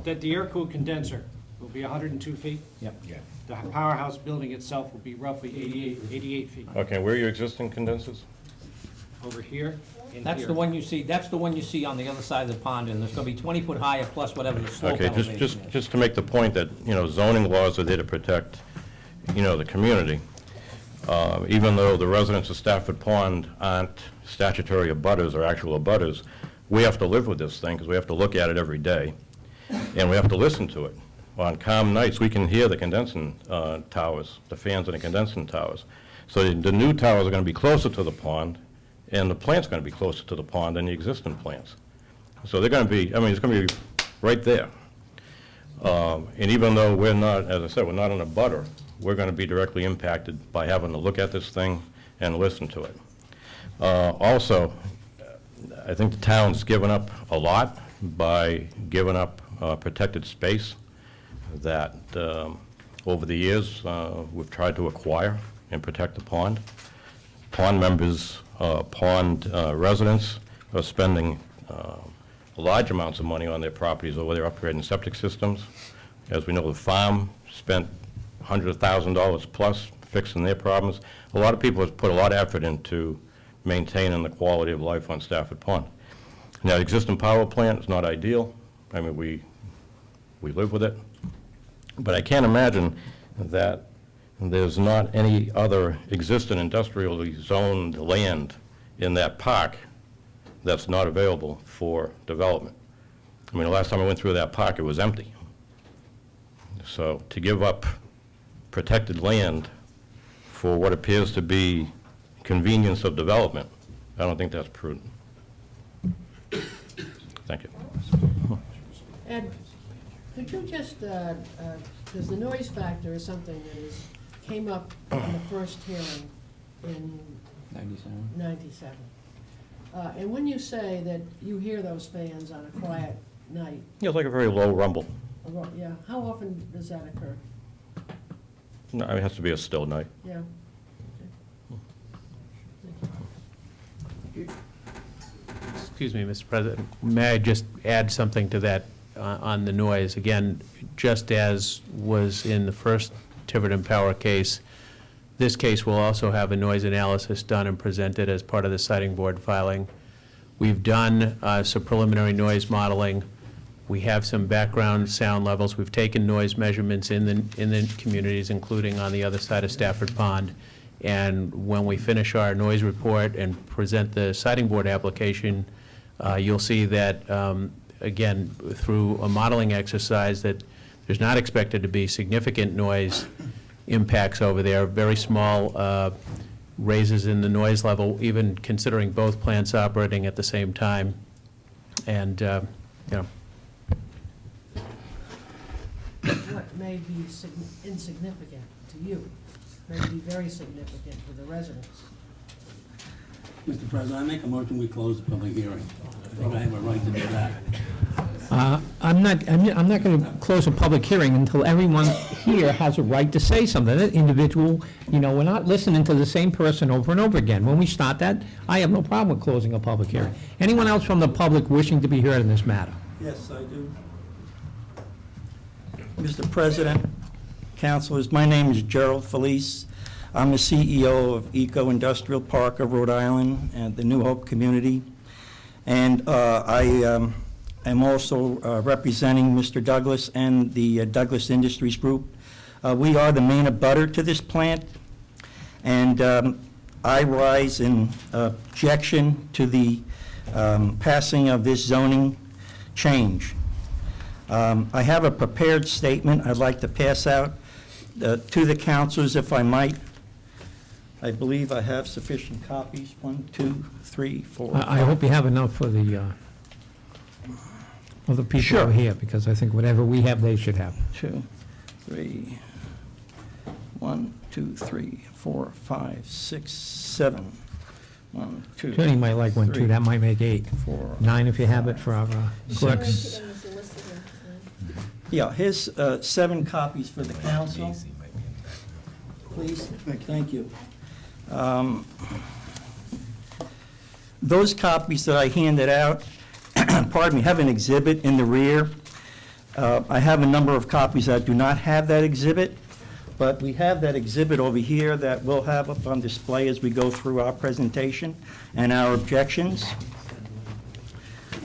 That the air-cooled condenser will be 102 feet. Yep. Yeah. The powerhouse building itself will be roughly 88 feet. Okay, where are your existing condensers? Over here and That's here. the one you see, that's the one you see on the other side of the pond, and there's gonna be 20-foot higher plus whatever the slope Okay, elevation is. just to make the point that, zoning laws are there to protect, the community. Even though the residents of Stafford Pond aren't statutory abutters or actual abutters, we have to live with this thing because we have to look at it every day, and we have to listen to it. On calm nights, we can hear the condensing towers, the fans in the condensing towers. So the new towers are going to be closer to the pond, and the plant's going to be closer to the pond than the existing plants. So they're going to be, it's going to be right there. And even though we're not, as I said, we're not in a butter, we're going to be directly impacted by having to look at this thing and listen to it. Also, I think the town's given up a lot by giving up protected space that over the years we've tried to acquire and protect the pond. Pond members, pond residents are spending large amounts of money on their properties over there upgrading septic systems. As we know, the farm spent $100,000 plus fixing their problems. A lot of people have put a lot of effort into maintaining the quality of life on Stafford Pond. Now, the existing power plant is not ideal. We live with it. But I can't imagine that there's not any other existing industrially zoned land in that park that's not available for development. The last time I went through that park, it was empty. So to give up protected land for what appears to be convenience of development, I don't think that's prudent. Thank you. Ed, could you just, because the noise factor is something that came up in the first hearing in 97. And when you say that you hear those fans on a quiet night, Yeah, it's like a very low rumble. yeah, how often does that occur? No, it has to be a still night. Yeah. Excuse me, Mr. President. May I just add something to that on the noise? Again, just as was in the first Tiverton Power case, this case will also have a noise analysis done and presented as part of the siting board filing. We've done some preliminary noise modeling. We have some background sound levels. We've taken noise measurements in the communities, including on the other side of Stafford Pond. And when we finish our noise report and present the siting board application, you'll see that, again, through a modeling exercise, that there's not expected to be significant noise impacts over there, very small raises in the noise level, even considering both plants operating at the same time. And, What may be insignificant to you may be very significant to the residents. Mr. President, I make a motion, we close the public hearing. I think I have a right to do that. I'm not going to close a public hearing until everyone here has a right to say something. That individual, we're not listening to the same person over and over again. When we start that, I have no problem with closing a public hearing. Anyone else from the public wishing to be heard in this matter? Yes, I do. Mr. President, councilors, my name is Gerald Felice. I'm the CEO of Eco Industrial Park of Rhode Island and the New Hope community. And I am also representing Mr. Douglas and the Douglas Industries Group. We are the main abutter to this plant. And I rise in objection to the passing of this zoning change. I have a prepared statement I'd like to pass out to the councilors, if I might. I believe I have sufficient copies. 1, 2, 3, 4. I hope you have enough for the other people Sure. over here, because I think whatever we have, they should have. 2, 3, 1, 2, 3, 4, 5, 6, 7. 1, 2. Attorney might like one too, 3, that might make 8. 4. 9 if you have it for our clerks. Yeah, here's 7 copies for the council. Please, thank you. Those copies that I handed out, pardon me, have an exhibit in the rear I have a number of copies that do not have that exhibit, but we have that exhibit over here that we'll have up on display as we go through our presentation and our objections.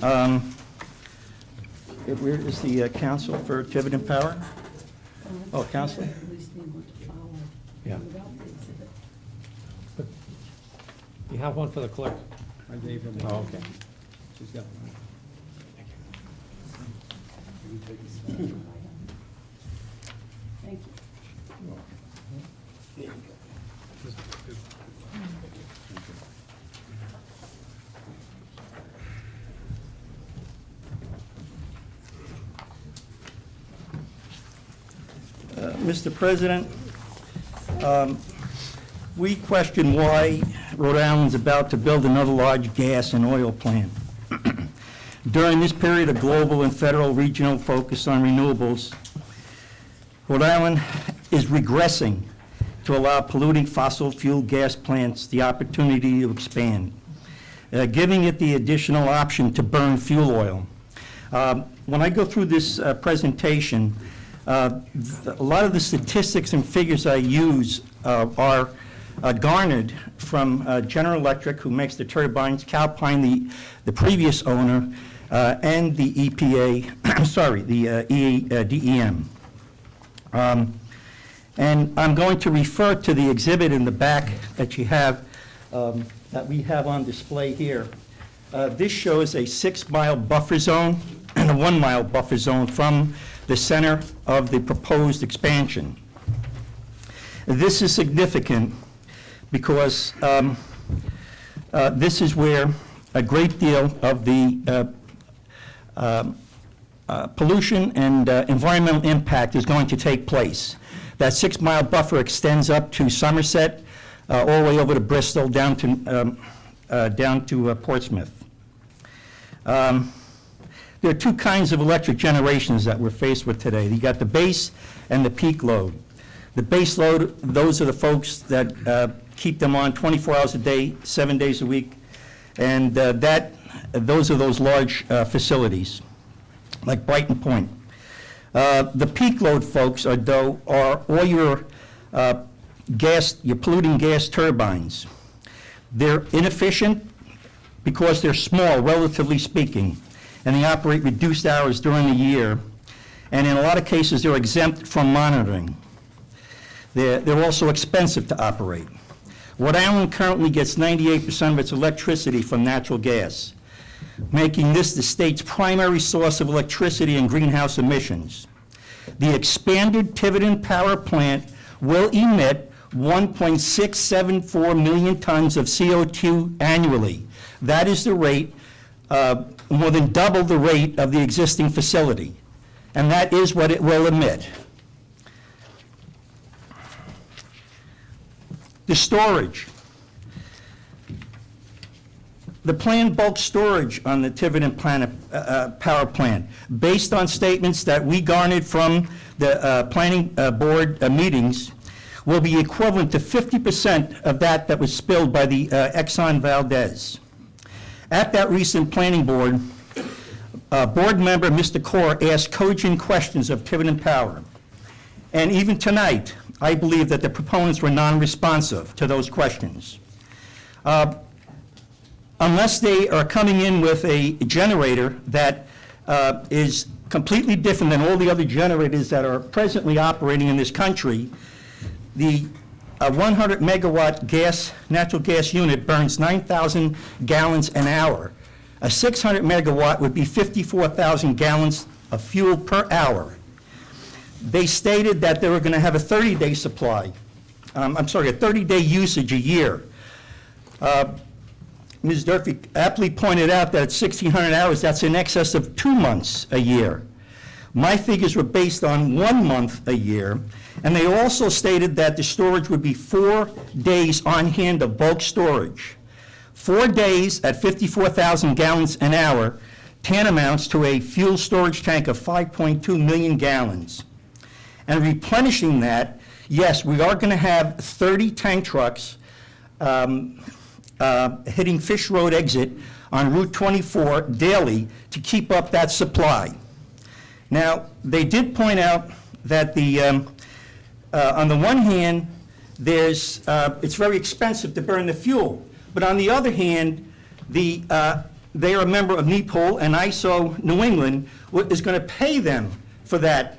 Where is the counsel for Tiverton Power? Oh, counsel? Yeah. You have one for the clerk? I gave him. Oh, okay. She's got one. Thank you. Mr. President, we question why Rhode Island's about to build another large gas and oil plant. During this period of global and federal regional focus on renewables, Rhode Island is regressing to allow polluting fossil fuel gas plants the opportunity to expand, giving it the additional option to burn fuel oil. When I go through this presentation, a lot of the statistics and figures I use are garnered from General Electric, who makes the turbines, Calpine, the previous owner, and the EPA, sorry, the DEM. And I'm going to refer to the exhibit in the back that you have, that we have on display here. This shows a 6-mile buffer zone and a 1-mile buffer zone from the center of the proposed expansion. This is significant because this is where a great deal of the pollution and environmental impact is going to take place. That 6-mile buffer extends up to Somerset, all the way over to Bristol, down to Portsmouth. There are two kinds of electric generations that we're faced with today. You got the base and the peak load. The base load, those are the folks that keep them on 24 hours a day, 7 days a week, and those are those large facilities, like Brighton Point. The peak load folks are all your your polluting gas turbines. They're inefficient because they're small, relatively speaking, and they operate reduced hours during the year, and in a lot of cases, they're exempt from monitoring. They're also expensive to operate. Rhode Island currently gets 98% of its electricity from natural gas, making this the state's primary source of electricity and greenhouse emissions. The expanded Tiverton Power Plant will emit 1.674 million tons of CO2 annually. That is the rate, more than double the rate of the existing facility. And that is what it will emit. The storage. The planned bulk storage on the Tiverton Power Plant, based on statements that we garnered from the planning board meetings, will be equivalent to 50% of that was spilled by the Exxon Valdez. At that recent planning board, board member Mr. Corr asked cogent questions of Tiverton Power. And even tonight, I believe that the proponents were non-responsive to those questions. Unless they are coming in with a generator that is completely different than all the other generators that are presently operating in this country, the 100 megawatt natural gas unit burns 9,000 gallons an hour. A 600 megawatt would be 54,000 gallons of fuel per hour. They stated that they were going to have a 30-day supply. a 30-day usage a year. Ms. Durfee aptly pointed out that at 1,600 hours, that's in excess of 2 months a year. My figures were based on 1 month a year, and they also stated that the storage would be 4 days on hand of bulk storage. 4 days at 54,000 gallons an hour tantamounts to a fuel storage tank of 5.2 million gallons. And replenishing that, yes, we are going to have 30 tank trucks hitting Fish Road exit on Route 24 daily to keep up that supply. Now, they did point out that on the one hand, it's very expensive to burn the fuel, but on the other hand, they are a member of NEPOL, and ISO New England is going to pay them for that,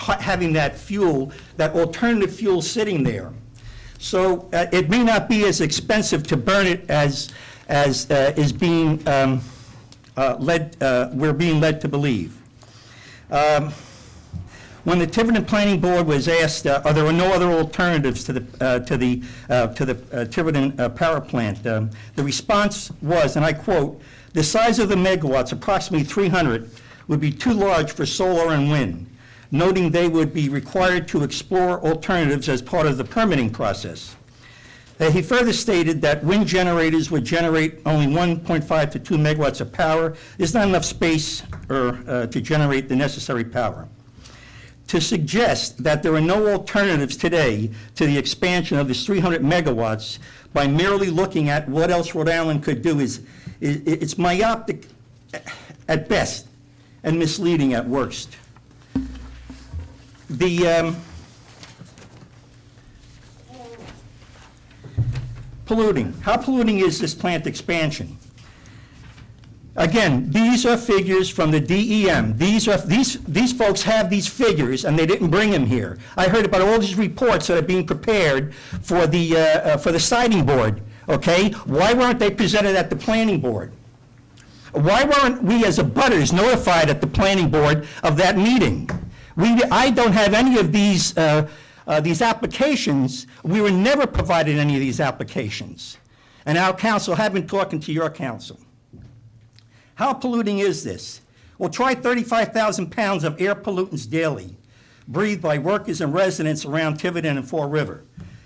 having that fuel, that alternative fuel sitting there. So it may not be as expensive to burn it as is being we're being led to believe. When the Tiverton Planning Board was asked, are there no other alternatives to the Tiverton power plant, the response was, and I quote, "The size of the megawatts, approximately 300, would be too large for solar and wind," noting they would be required to explore alternatives as part of the permitting process. He further stated that wind generators would generate only 1.5 to 2 megawatts of power. There's not enough space to generate the necessary power. To suggest that there are no alternatives today to the expansion of this 300 megawatts by merely looking at what else Rhode Island could do it's myopic at best and misleading at worst. Polluting. How polluting is this plant expansion? Again, these are figures from the DEM. These folks have these figures, and they didn't bring them here. I heard about all these reports that are being prepared for the siting board. Okay, why weren't they presented at the planning board? Why weren't we as abutters notified at the planning board of that meeting? I don't have any of these applications. We were never provided any of these applications, and our council have been talking to your council. How polluting is this? Well, try 35,000 pounds of air pollutants daily, breathed by workers and residents around Tiverton and Fall River.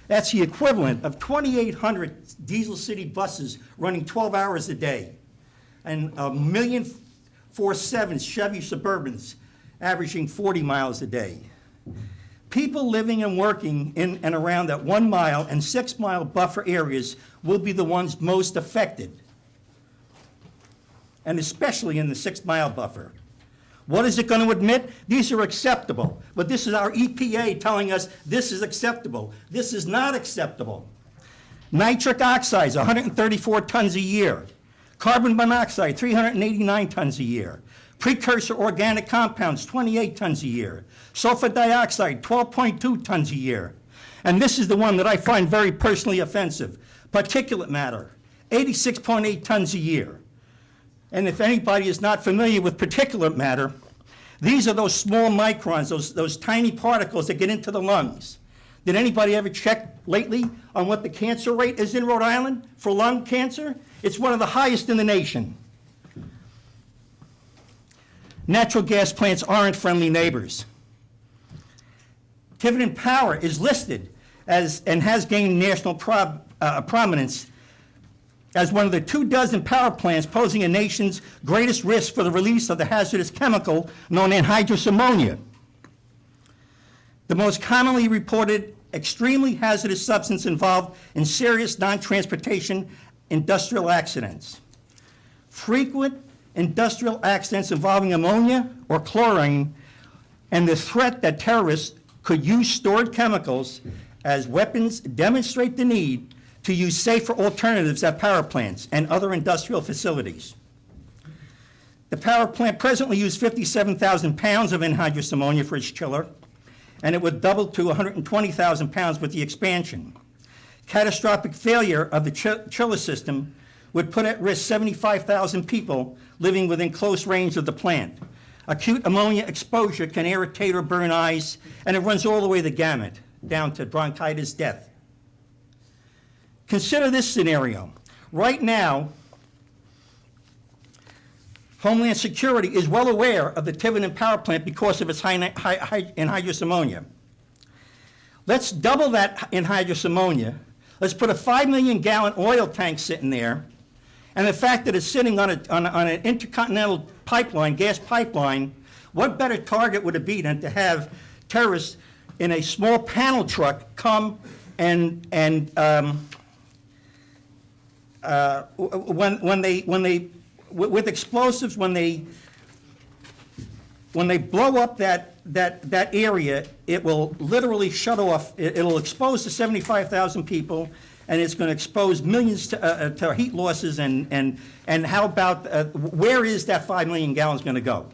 That's the equivalent of 2,800 diesel city buses running 12 hours a day, and 1,407 Chevy Suburbans averaging 40 miles a day. People living and working in and around that 1 mile and 6 mile buffer areas will be the ones most affected, and especially in the 6 mile buffer. What is it going to admit? These are acceptable, but this is our EPA telling us this is acceptable. This is not acceptable. Nitric oxides, 134 tons a year. Carbon monoxide, 389 tons a year. Precursor organic compounds, 28 tons a year. Sulfur dioxide, 12.2 tons a year. And this is the one that I find very personally offensive. Particulate matter, 86.8 tons a year. And if anybody is not familiar with particulate matter, these are those small microns, those tiny particles that get into the lungs. Did anybody ever check lately on what the cancer rate is in Rhode Island for lung cancer? It's one of the highest in the nation. Natural gas plants aren't friendly neighbors. Tiverton Power is listed as, and has gained national prominence as one of the 24 power plants posing a nation's greatest risk for the release of the hazardous chemical known as anhydrous ammonia, the most commonly reported extremely hazardous substance involved in serious non-transportation industrial accidents. Frequent industrial accidents involving ammonia or chlorine, and the threat that terrorists could use stored chemicals as weapons demonstrate the need to use safer alternatives at power plants and other industrial facilities. The power plant presently uses 57,000 pounds of anhydrous ammonia for its chiller, and it would double to 120,000 pounds with the expansion. Catastrophic failure of the chiller system would put at risk 75,000 people living within close range of the plant. Acute ammonia exposure can irritate or burn eyes, and it runs all the way the gamut, down to bronchitis, death. Consider this scenario. Right now, Homeland Security is well aware of the Tiverton power plant because of its high anhydrous ammonia. Let's double that anhydrous ammonia. Let's put a 5 million gallon oil tank sitting there, and the fact that it's sitting on an intercontinental pipeline, gas pipeline, what better target would it be than to have terrorists in a small panel truck come and with explosives, when they when they blow up that area, it will literally shut off, it'll expose to 75,000 people, and it's going to expose millions to heat losses, and how about, where is that 5 million gallons going to go?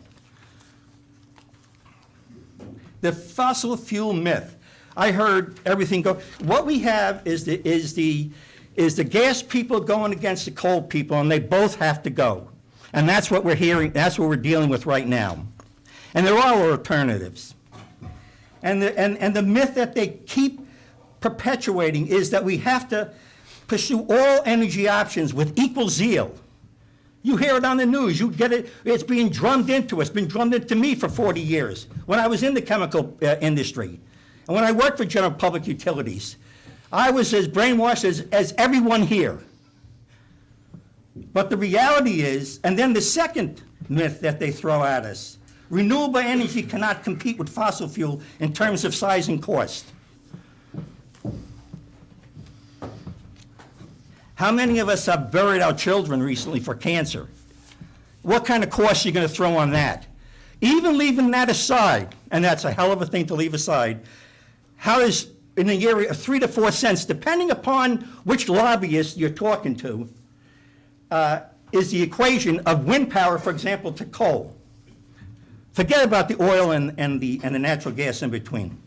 The fossil fuel myth. I heard everything go. What we have is the gas people going against the coal people, and they both have to go. And that's what we're hearing, that's what we're dealing with right now. And there are alternatives. And the myth that they keep perpetuating is that we have to pursue all energy options with equal zeal. You hear it on the news, you get it, it's being drummed into us, been drummed into me for 40 years when I was in the chemical industry. And when I worked for General Public Utilities, I was as brainwashed as everyone here. But the reality is, and then the second myth that they throw at us, renewable energy cannot compete with fossil fuel in terms of size and cost. How many of us have buried our children recently for cancer? What kind of cost are you going to throw on that? Even leaving that aside, and that's a hell of a thing to leave aside, how is, in the area of 3 to 4 cents, depending upon which lobbyist you're talking to, is the equation of wind power, for example, to coal. Forget about the oil and the natural gas in between.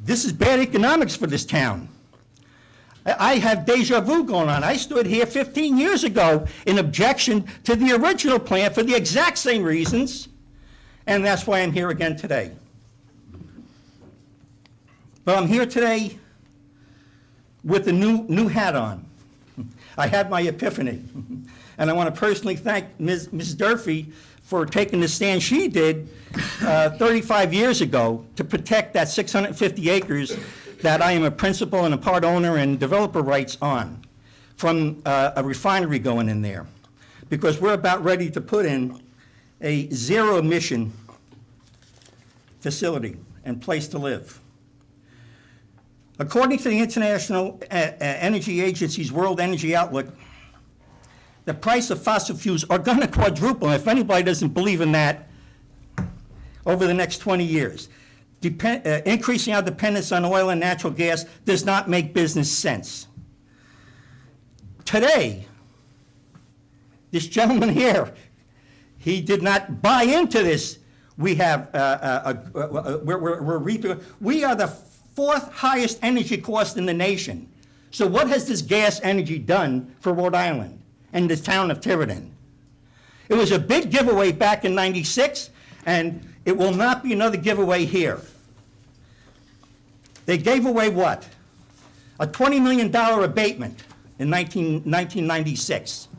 This is bad economics for this town. I have deja vu going on. I stood here 15 years ago in objection to the original plan for the exact same reasons, and that's why I'm here again today. But I'm here today with a new hat on. I had my epiphany. And I want to personally thank Ms. Durfee for taking the stand she did 35 years ago to protect that 650 acres that I am a principal and a part owner and developer rights on from a refinery going in there. Because we're about ready to put in a zero emission facility and place to live. According to the International Energy Agency's World Energy Outlook, the price of fossil fuels are going to quadruple, and if anybody doesn't believe in that, over the next 20 years. Increasing our dependence on oil and natural gas does not make business sense. Today, this gentleman here, he did not buy into this. We have, we are the fourth highest energy cost in the nation. So what has this gas energy done for Rhode Island and the town of Tiverton? It was a big giveaway back in '96, and it will not be another giveaway here. They gave away what? A $20 million abatement in 1996.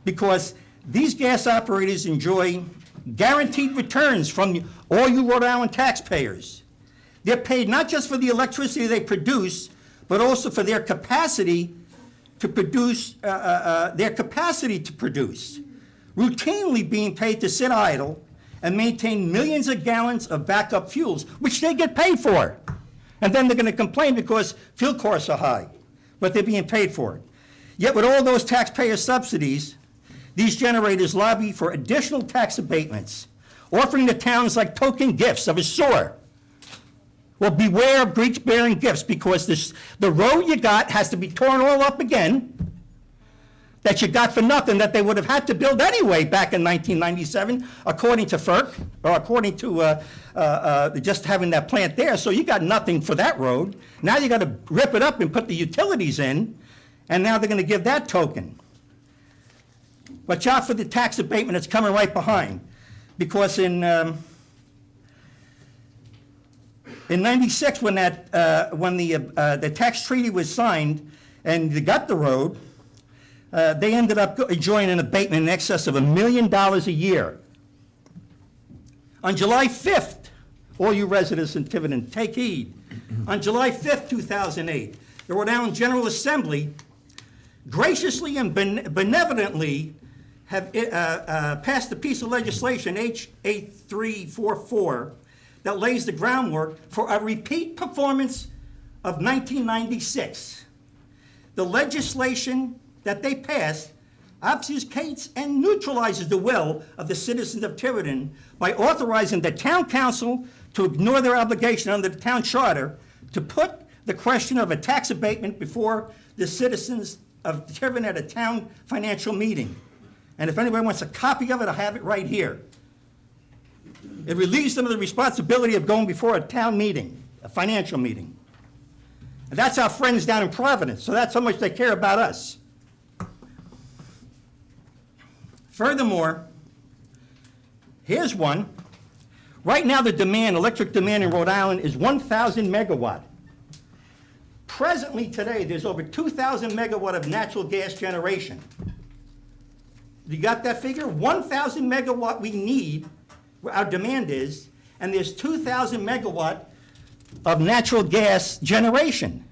Because these gas operators enjoy guaranteed returns from all you Rhode Island taxpayers. They're paid not just for the electricity they produce, but also for their capacity to produce, routinely being paid to sit idle and maintain millions of gallons of backup fuels, which they get paid for. And then they're going to complain because fuel costs are high, but they're being paid for it. Yet with all those taxpayer subsidies, these generators lobby for additional tax abatements, offering the towns like token gifts of a sort. Well, beware of breach-bearing gifts, because the road you got has to be torn all up again, that you got for nothing, that they would have had to build anyway back in 1997, according to FERC, or according to just having that plant there. So you got nothing for that road. Now you got to rip it up and put the utilities in, and now they're going to give that token. Watch out for the tax abatement that's coming right behind, because in '96, when the tax treaty was signed and they got the road, they ended up enjoying an abatement in excess of $1 million a year. On July 5th, all you residents in Tiverton, take heed. On July 5th, 2008, the Rhode Island General Assembly graciously and benevolently have passed a piece of legislation, H8344, that lays the groundwork for a repeat performance of 1996. The legislation that they passed obfuscates and neutralizes the will of the citizens of Tiverton by authorizing the town council to ignore their obligation under the town charter to put the question of a tax abatement before the citizens of Tiverton at a town financial meeting. And if anybody wants a copy of it, I have it right here. It relieves them of the responsibility of going before a town meeting, a financial meeting. And that's our friends down in Providence, so that's how much they care about us. Furthermore, here's one. Right now, the demand, electric demand in Rhode Island is 1,000 megawatt. Presently, today, there's over 2,000 megawatt of natural gas generation. You got that figure? 1,000 megawatt we need, where our demand is, and there's 2,000 megawatt of natural gas generation.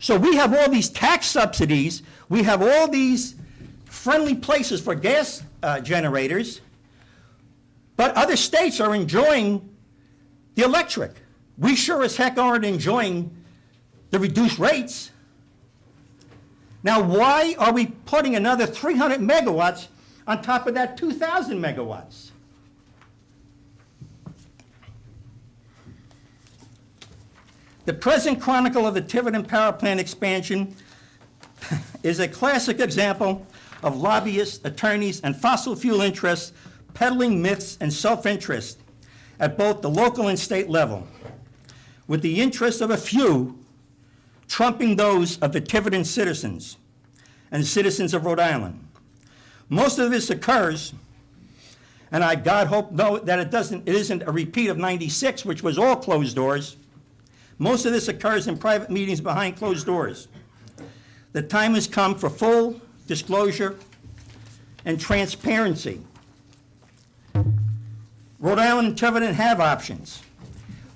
So we have all these tax subsidies, we have all these friendly places for gas generators, but other states are enjoying the electric. We sure as heck aren't enjoying the reduced rates. Now, why are we putting another 300 megawatts on top of that 2,000 megawatts? The present chronicle of the Tiverton Power Plant expansion is a classic example of lobbyists, attorneys, and fossil fuel interests peddling myths and self-interest at both the local and state level, with the interests of a few trumping those of the Tiverton citizens and citizens of Rhode Island. Most of this occurs, and I God hope no, that it isn't a repeat of '96, which was all closed doors. Most of this occurs in private meetings behind closed doors. The time has come for full disclosure and transparency. Rhode Island and Tiverton have options.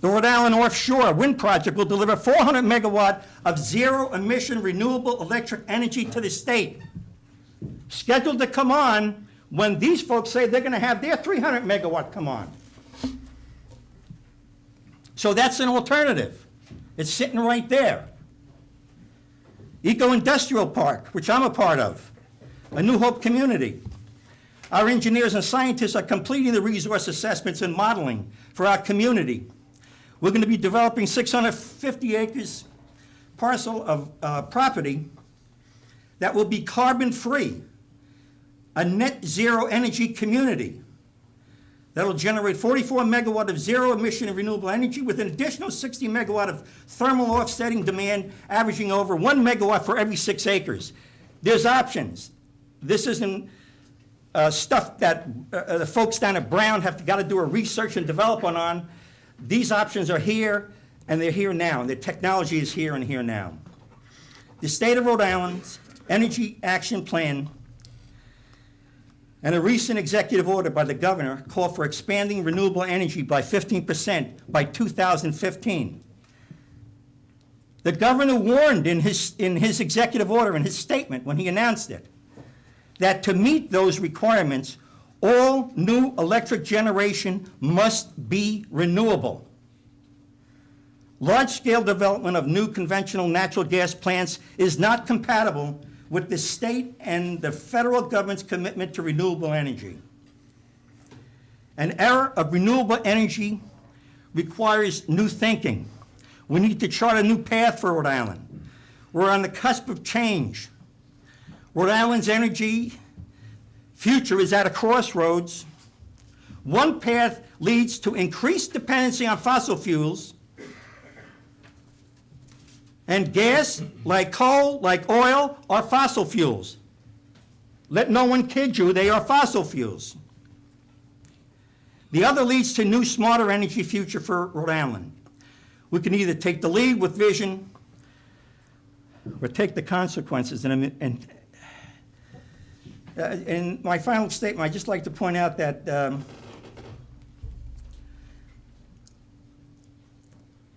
The Rhode Island Offshore Wind Project will deliver 400 megawatt of zero-emission renewable electric energy to the state, scheduled to come on when these folks say they're going to have their 300 megawatt come on. So that's an alternative. It's sitting right there. Eco-Industrial Park, which I'm a part of, a New Hope community. Our engineers and scientists are completing the resource assessments and modeling for our community. We're going to be developing 650 acres parcel of property that will be carbon-free, a net zero energy community that will generate 44 megawatt of zero emission renewable energy with an additional 60 megawatt of thermal offsetting demand, averaging over 1 megawatt for every 6 acres. There's options. This isn't stuff that the folks down at Brown have got to do a research and development on. These options are here, and they're here now, and the technology is here and here now. The state of Rhode Island's Energy Action Plan and a recent executive order by the governor call for expanding renewable energy by 15% by 2015. The governor warned in his executive order, in his statement when he announced it, that to meet those requirements, all new electric generation must be renewable. Large-scale development of new conventional natural gas plants is not compatible with the state and the federal government's commitment to renewable energy. An era of renewable energy requires new thinking. We need to chart a new path for Rhode Island. We're on the cusp of change. Rhode Island's energy future is at a crossroads. One path leads to increased dependency on fossil fuels, and gas, like coal, like oil, are fossil fuels. Let no one kid you, they are fossil fuels. The other leads to new, smarter energy future for Rhode Island. We can either take the lead with vision or take the consequences. And in my final statement, I'd just like to point out that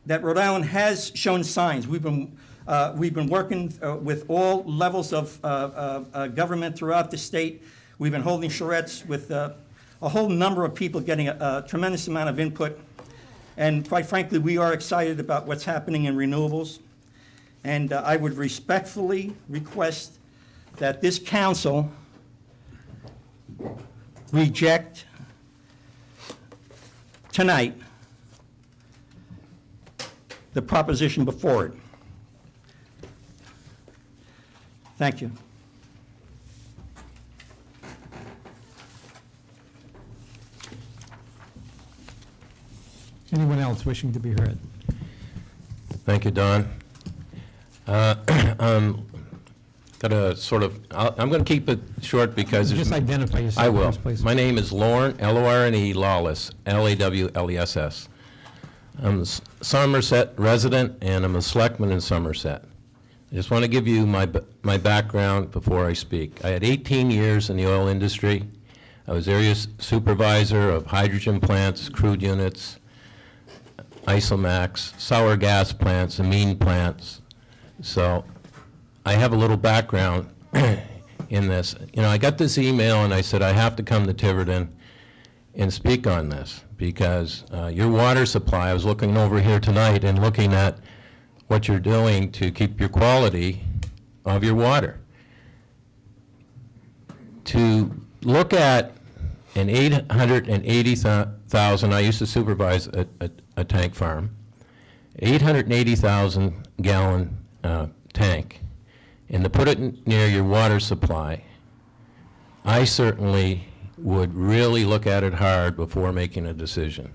that Rhode Island has shown signs. We've been working with all levels of government throughout the state. We've been holding charrettes with a whole number of people getting a tremendous amount of input. And quite frankly, we are excited about what's happening in renewables. And I would respectfully request that this council reject tonight the proposition before it. Thank you. Anyone else wishing to be heard? Thank you, Don. Got a sort of, I'm going to keep it short because Just there's- identify yourself I will. first, please. My name is Lorne, L-O-R-N-E, Lawless, L-A-W-L-E-S-S. I'm a Somerset resident, and I'm a selectman in Somerset. I just want to give you my background before I speak. I had 18 years in the oil industry. I was area supervisor of hydrogen plants, crude units, isomax, sour gas plants, amine plants. So I have a little background in this. You know, I got this email and I said, I have to come to Tiverton and speak on this because your water supply, I was looking over here tonight and looking at what you're doing to keep your quality of your water. To look at an 880,000, I used to supervise a tank farm, 880,000 gallon tank, and to put it near your water supply, I certainly would really look at it hard before making a decision.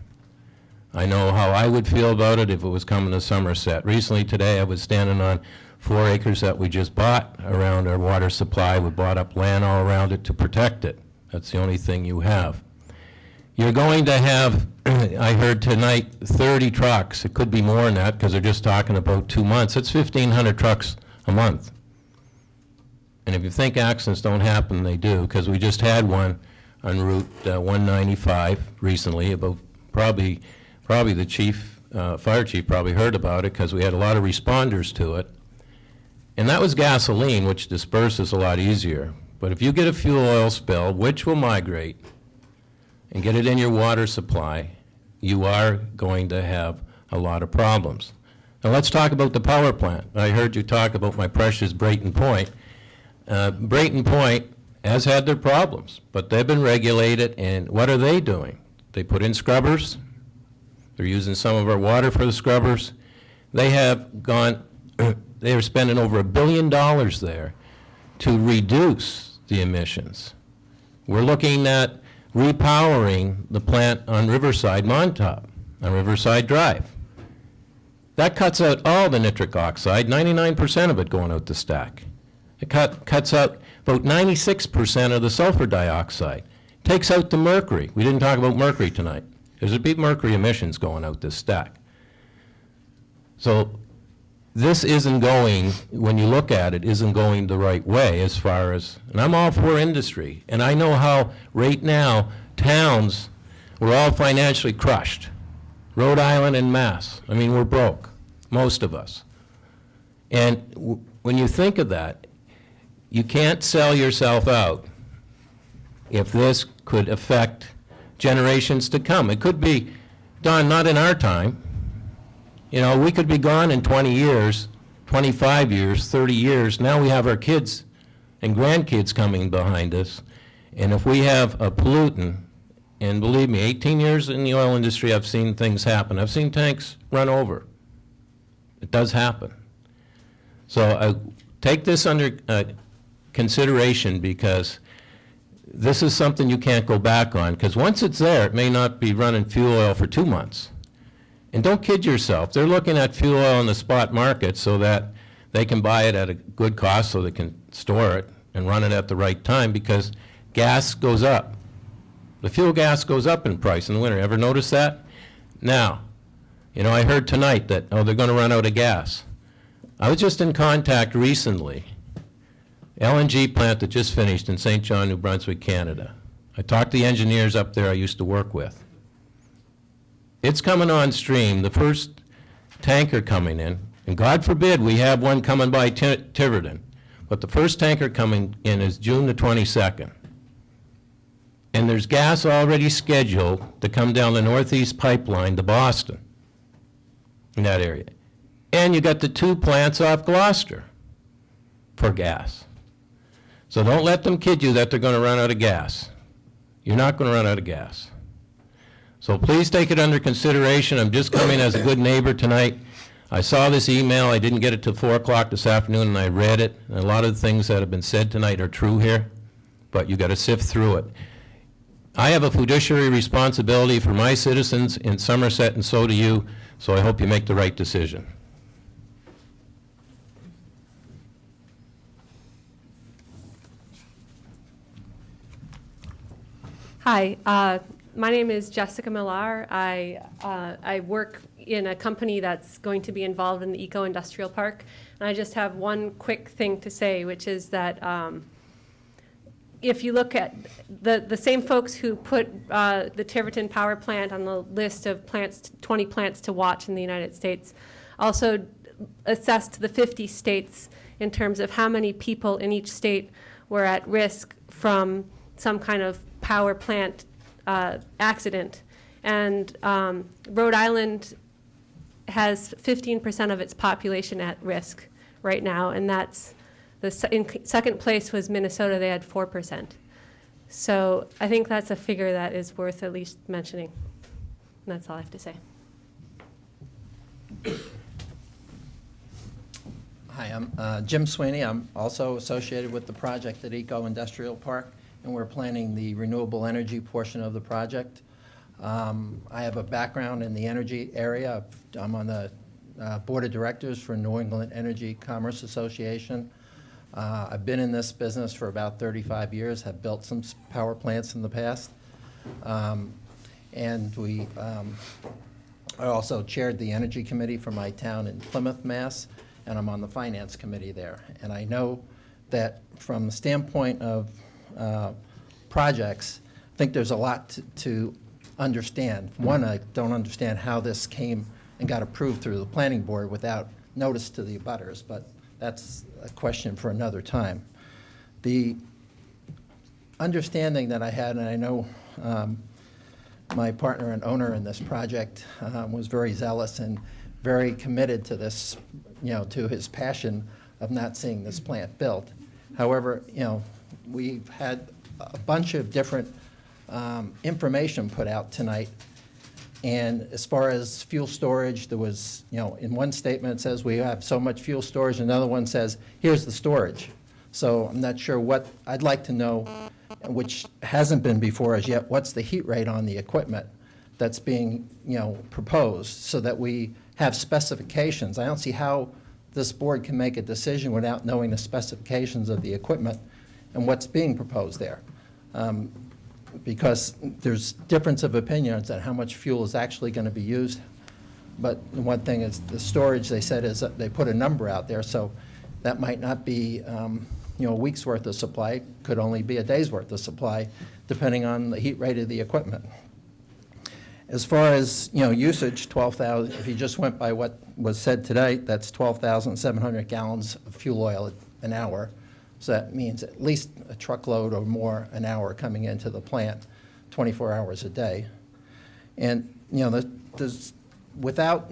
I know how I would feel about it if it was coming to Somerset. Recently today, I was standing on 4 acres that we just bought around our water supply. We bought up land all around it to protect it. That's the only thing you have. You're going to have, I heard tonight, 30 trucks. It could be more than that because they're just talking about 2 months. That's 1,500 trucks a month. And if you think accidents don't happen, they do, because we just had one on Route 195 recently, about probably the chief, fire chief probably heard about it because we had a lot of responders to it. And that was gasoline, which disperses a lot easier. But if you get a fuel oil spill, which will migrate, and get it in your water supply, you are going to have a lot of problems. Now let's talk about the power plant. I heard you talk about my precious Brayton Point. Brayton Point has had their problems, but they've been regulated, and what are they doing? They put in scrubbers. They're using some of our water for the scrubbers. They have gone, they are spending over $1 billion there to reduce the emissions. We're looking at repowering the plant on Riverside, Montauk, on Riverside Drive. That cuts out all the nitric oxide, 99% of it going out the stack. It cuts out about 96% of the sulfur dioxide. Takes out the mercury. We didn't talk about mercury tonight. There's a big mercury emissions going out this stack. So this isn't going, when you look at it, isn't going the right way as far as, and I'm all for industry, and I know how right now towns, we're all financially crushed. Rhode Island and Mass, I mean, we're broke, most of us. And when you think of that, you can't sell yourself out if this could affect generations to come. It could be done not in our time. You know, we could be gone in 20 years, 25 years, 30 years. Now we have our kids and grandkids coming behind us. And if we have a pollutant, and believe me, 18 years in the oil industry, I've seen things happen. I've seen tanks run over. It does happen. So take this under consideration, because this is something you can't go back on, because once it's there, it may not be running fuel oil for 2 months. And don't kid yourself. They're looking at fuel oil in the spot market so that they can buy it at a good cost so they can store it and run it at the right time, because gas goes up. The fuel gas goes up in price in the winter. Ever notice that? Now, you know, I heard tonight that, oh, they're going to run out of gas. I was just in contact recently, LNG plant that just finished in St. John, New Brunswick, Canada. I talked to the engineers up there I used to work with. It's coming on stream, the first tanker coming in, and God forbid we have one coming by Tiverton, but the first tanker coming in is June the 22nd. And there's gas already scheduled to come down the Northeast Pipeline to Boston, in that area. And you got the 2 plants off Gloucester for gas. So don't let them kid you that they're going to run out of gas. You're not going to run out of gas. So please take it under consideration. I'm just coming as a good neighbor tonight. I saw this email. I didn't get it till 4 o'clock this afternoon, and I read it. And a lot of the things that have been said tonight are true here, but you got to sift through it. I have a fiduciary responsibility for my citizens in Somerset, and so do you, so I hope you make the right decision. Hi, my name is Jessica Millar. I work in a company that's going to be involved in the eco-industrial park. And I just have one quick thing to say, which is that if you look at the same folks who put the Tiverton power plant on the list of 20 plants to watch in the United States, also assessed the 50 states in terms of how many people in each state were at risk from some kind of power plant accident. And Rhode Island has 15% of its population at risk right now, and that's in second place was Minnesota. They had 4%. So I think that's a figure that is worth at least mentioning. And that's all I have to say. Hi, I'm Jim Sweeney. I'm also associated with the project at Eco Industrial Park, and we're planning the renewable energy portion of the project. I have a background in the energy area. I'm on the board of directors for New England Energy Commerce Association. I've been in this business for about 35 years, have built some power plants in the past. And I also chaired the energy committee for my town in Plymouth, Mass., and I'm on the finance committee there. And I know that from the standpoint of projects, I think there's a lot to understand. One, I don't understand how this came and got approved through the planning board without notice to the abutters, but that's a question for another time. The understanding that I had, and I know my partner and owner in this project was very zealous and very committed to this, to his passion of not seeing this plant built. However, we've had a bunch of different information put out tonight. And as far as fuel storage, there was, in one statement it says we have so much fuel storage, another one says, here's the storage. So I'm not sure what, I'd like to know, which hasn't been before as yet, what's the heat rate on the equipment that's being, proposed, so that we have specifications. I don't see how this board can make a decision without knowing the specifications of the equipment and what's being proposed there. Because there's difference of opinions on how much fuel is actually going to be used. But one thing is the storage, they said, is they put a number out there, so that might not be a week's worth of supply, could only be a day's worth of supply, depending on the heat rate of the equipment. As far as usage, 12,000. If you just went by what was said today, that's 12,700 gallons of fuel oil an hour. So that means at least a truckload or more an hour coming into the plant, 24 hours a day. And without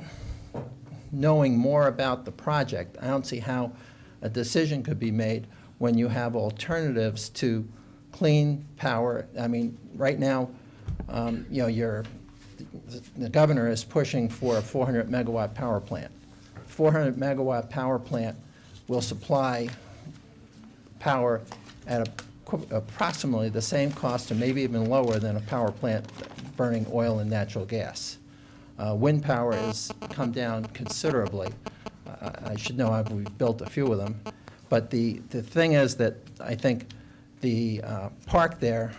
knowing more about the project, I don't see how a decision could be made when you have alternatives to clean power. I mean, right now, the governor is pushing for a 400 megawatt power plant. 400 megawatt power plant will supply power at approximately the same cost, or maybe even lower than a power plant burning oil and natural gas. Wind power has come down considerably. I should know, we've built a few of them. But the thing is that I think the park there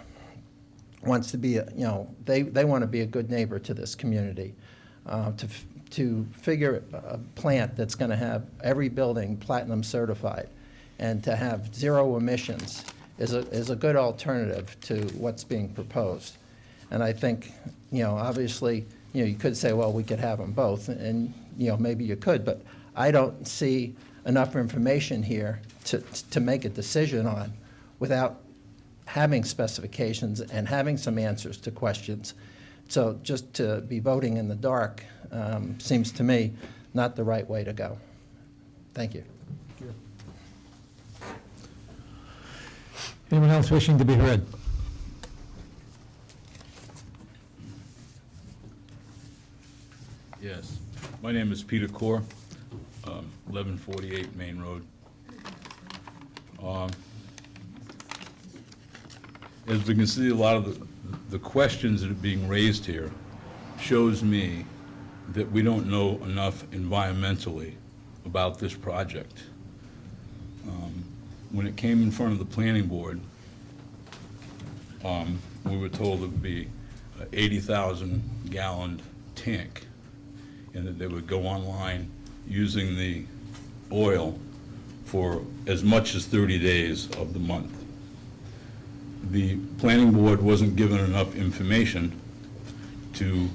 wants to be, they want to be a good neighbor to this community. To figure a plant that's going to have every building platinum certified and to have zero emissions is a good alternative to what's being proposed. And I think, obviously, you could say, well, we could have them both, and maybe you could, but I don't see enough information here to make a decision on without having specifications and having some answers to questions. So just to be voting in the dark seems to me not the right way to go. Thank you. Anyone else wishing to be heard? Yes. My name is Peter Core, 1148 Main Road. As we can see, a lot of the questions that are being raised here shows me that we don't know enough environmentally about this project. When it came in front of the planning board, we were told it would be an 80,000 gallon tank, and that they would go online using the oil for as much as 30 days of the month. The planning board wasn't given enough information to,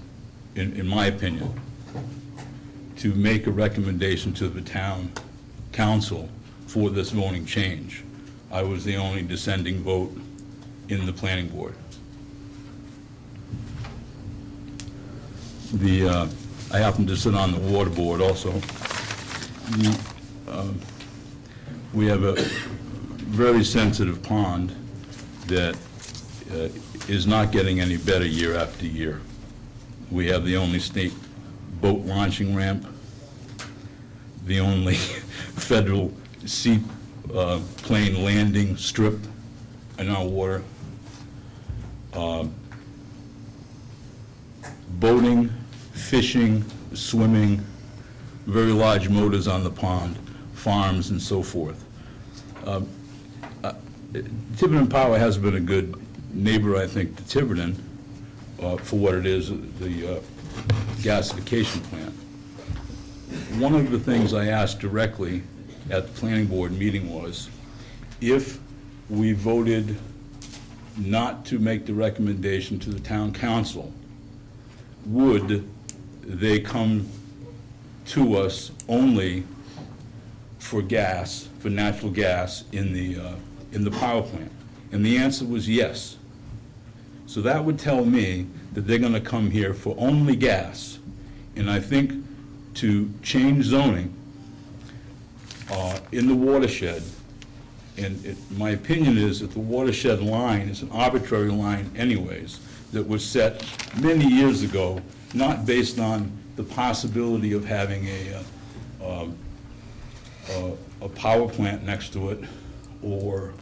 in my opinion, to make a recommendation to the town council for this zoning change. I was the only dissenting vote in the planning board. I happen to sit on the water board also. We have a very sensitive pond that is not getting any better year after year. We have the only state boat launching ramp, the only federal seaplane landing strip in our water. Boating, fishing, swimming, very large motors on the pond, farms and so forth. Tiverton Power has been a good neighbor, I think, to Tiverton for what it is, the gasification plant. One of the things I asked directly at the planning board meeting was, if we voted not to make the recommendation to the town council, would they come to us only for gas, for natural gas in the power plant? And the answer was yes. So that would tell me that they're going to come here for only gas. And I think to change zoning in the watershed, and my opinion is that the watershed line is an arbitrary line anyways, that was set many years ago, not based on the possibility of having a power plant next to it, or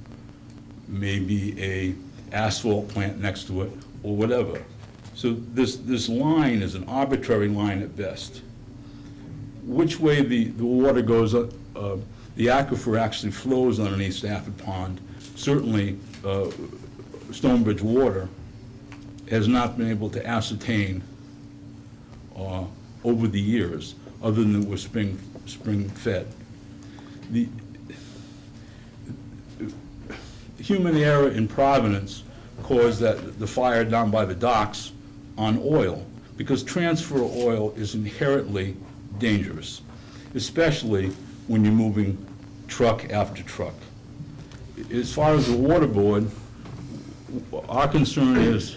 maybe a asphalt plant next to it, or whatever. So this line is an arbitrary line at best. Which way the water goes, the aquifer actually flows underneath Stafford Pond. Certainly, Stonebridge Water has not been able to ascertain over the years, other than it was spring fed. The human error in Providence caused the fire down by the docks on oil, because transfer oil is inherently dangerous, especially when you're moving truck after truck. As far as the water board, our concern is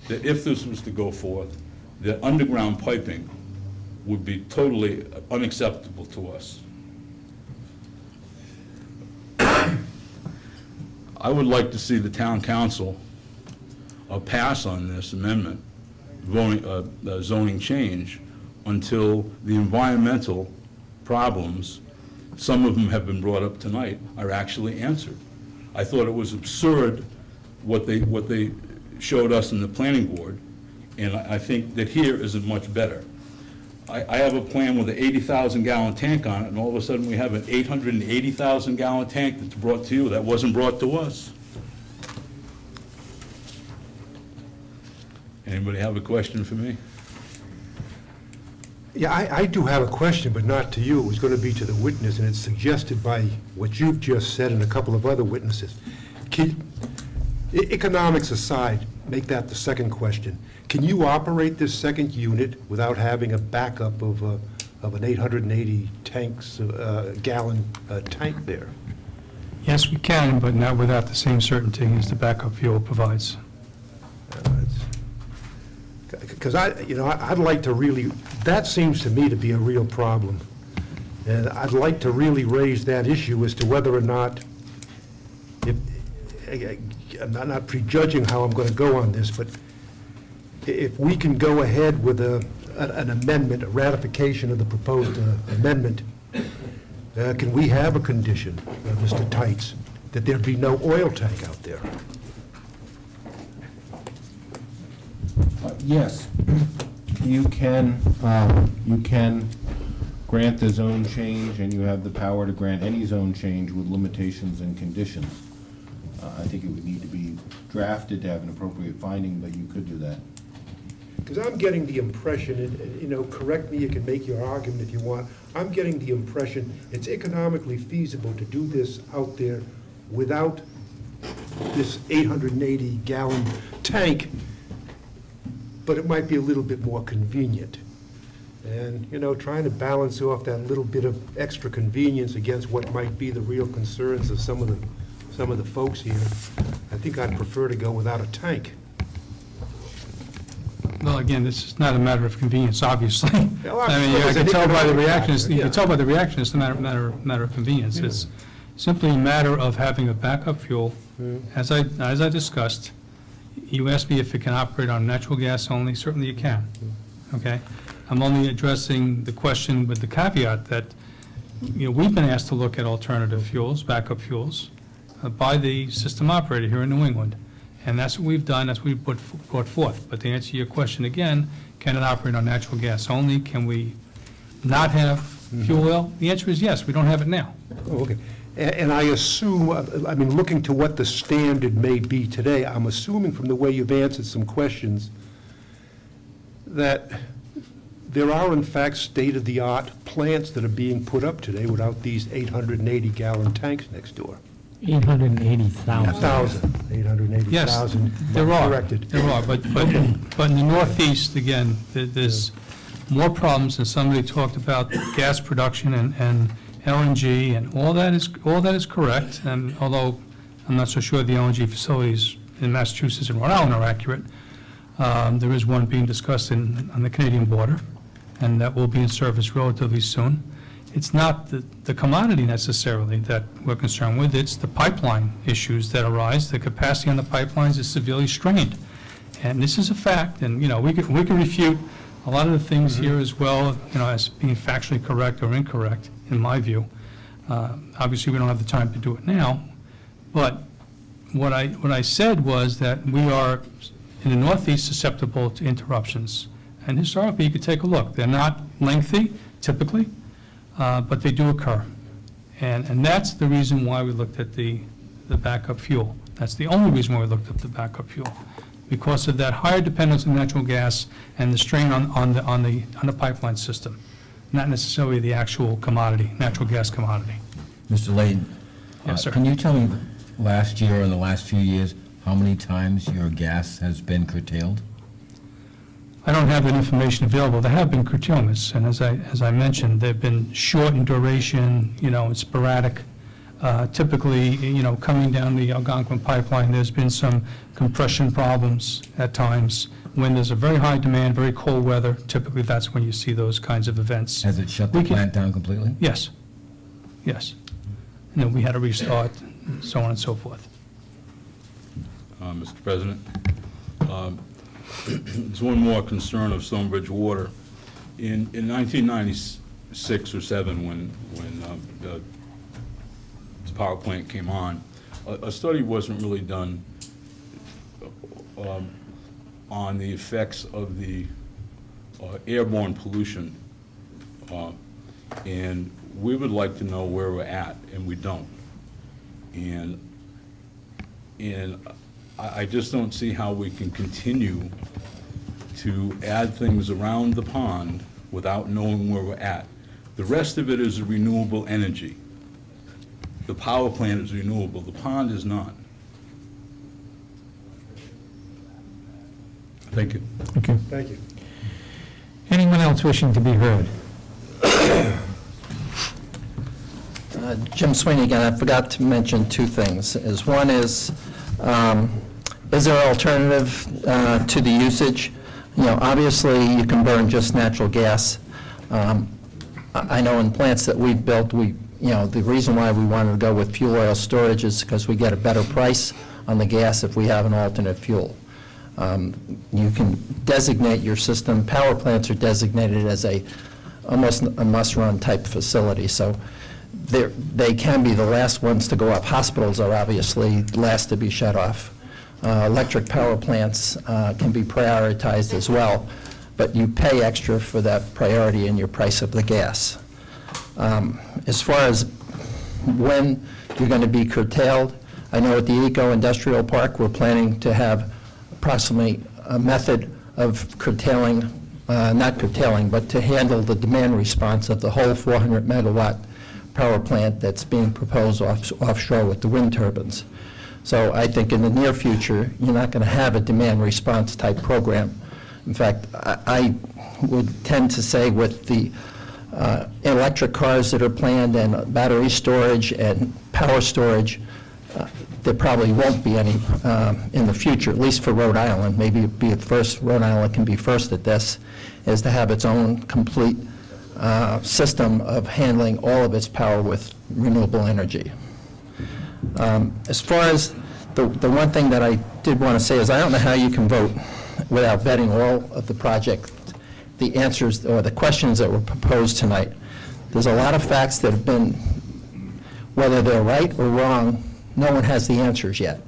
that if this was to go forth, that underground piping would be totally unacceptable to us. I would like to see the town council pass on this amendment, zoning change, until the environmental problems, some of them have been brought up tonight, are actually answered. I thought it was absurd what they showed us in the planning board, and I think that here is much better. I have a plan with an 80,000 gallon tank on it, and all of a sudden we have an 880,000 gallon tank that's brought to you. That wasn't brought to us. Anybody have a question for me? Yeah, I do have a question, but not to you. It was going to be to the witness, and it's suggested by what you've just said and a couple of other witnesses. Economics aside, make that the second question. Can you operate this second unit without having a backup of an 880 gallon tank there? Yes, we can, but not without the same certainty as the backup fuel provides. Because I'd like to really, that seems to me to be a real problem. And I'd like to really raise that issue as to whether or not, I'm not prejudging how I'm going to go on this, but if we can go ahead with an amendment, a ratification of the proposed amendment, can we have a condition, Mr. Tights, that there be no oil tank out there? Yes, you can grant the zone change, and you have the power to grant any zone change with limitations and conditions. I think it would need to be drafted to have an appropriate finding, but you could do that. Because I'm getting the impression, and, correct me, you can make your argument if you want, I'm getting the impression it's economically feasible to do this out there without this 880-gallon tank, but it might be a little bit more convenient. And, trying to balance off that little bit of extra convenience against what might be the real concerns of some of the folks here, I think I'd prefer to go without a tank. Well, again, this is not a matter of convenience, obviously. Well, I mean, I it's can an tell by the economic reactions, factor, you yeah. can tell by the reaction, it's a matter of convenience. It's simply a matter of having a backup fuel. As I discussed, you asked me if it can operate on natural gas only, certainly it can, okay? I'm only addressing the question with the caveat that, we've been asked to look at alternative fuels, backup fuels, by the system operator here in New England. And that's what we've done, that's what we've brought forth. But to answer your question again, can it operate on natural gas only? Can we not have fuel oil? The answer is yes, we don't have it now. Oh, okay. And I assume, looking to what the standard may be today, I'm assuming from the way you've answered some questions that there are in fact state-of-the-art plants that are being put up today without these 880-gallon tanks next door. 880,000. 880,000. Yes, there are. Corrected. There are, but in the Northeast, again, there's more problems, and somebody talked about gas production and LNG, and all that is correct, and although I'm not so sure the LNG facilities in Massachusetts and Rhode Island are accurate, there is one being discussed on the Canadian border, and that will be in service relatively soon. It's not the commodity necessarily that we're concerned with, it's the pipeline issues that arise. The capacity on the pipelines is severely strained. And this is a fact, and, we can refute a lot of the things here as well, as being factually correct or incorrect, in my view. Obviously, we don't have the time to do it now, but what I said was that we are, in the Northeast, susceptible to interruptions. And historically, you could take a look. They're not lengthy, typically, but they do occur. And that's the reason why we looked at the backup fuel. That's the only reason why we looked at the backup fuel, because of that higher dependence on natural gas and the strain on the pipeline system, not necessarily the actual commodity, natural gas commodity. Mr. Layden? Yes, sir. Can you tell me, last year or in the last few years, how many times your gas has been curtailed? I don't have that information available. There have been curtailments, and as I mentioned, they've been short in duration, and sporadic. Typically, coming down the Algonquin pipeline, there's been some compression problems at times. When there's a very high demand, very cold weather, typically that's when you see those kinds of events. Has it shut the plant down completely? Yes. Yes. And then we had to restart, and so on and so forth. Mr. President, there's one more concern of Stonebridge Water. In 1996 or 7, when the power plant came on, a study wasn't really done on the effects of the airborne pollution, and we would like to know where we're at, and we don't. And I just don't see how we can continue to add things around the pond without knowing where we're at. The rest of it is renewable energy. The power plant is renewable, the pond is not. Thank you. Okay. Thank you. Anyone else wishing to be heard? Jim Sweeney again. I forgot to mention two things. One is there an alternative to the usage? Obviously, you can burn just natural gas. I know in plants that we've built, the reason why we wanted to go with fuel oil storage is because we get a better price on the gas if we have an alternate fuel. You can designate your system, power plants are designated as almost a must-run type facility, so they can be the last ones to go up. Hospitals are obviously last to be shut off. Electric power plants can be prioritized as well, but you pay extra for that priority in your price of the gas. As far as when you're going to be curtailed, I know at the Eco-Industrial Park, we're planning to have approximately a method of curtailing, not curtailing, but to handle the demand response of the whole 400 megawatt power plant that's being proposed offshore with the wind turbines. So I think in the near future, you're not going to have a demand response type program. In fact, I would tend to say with the electric cars that are planned and battery storage and power storage, there probably won't be any in the future, at least for Rhode Island. Maybe it'd be at first, Rhode Island can be first at this, is to have its own complete system of handling all of its power with renewable energy. As far as the one thing that I did want to say is I don't know how you can vote without vetting all of the project, the answers or the questions that were proposed tonight. There's a lot of facts that have been, whether they're right or wrong, no one has the answers yet.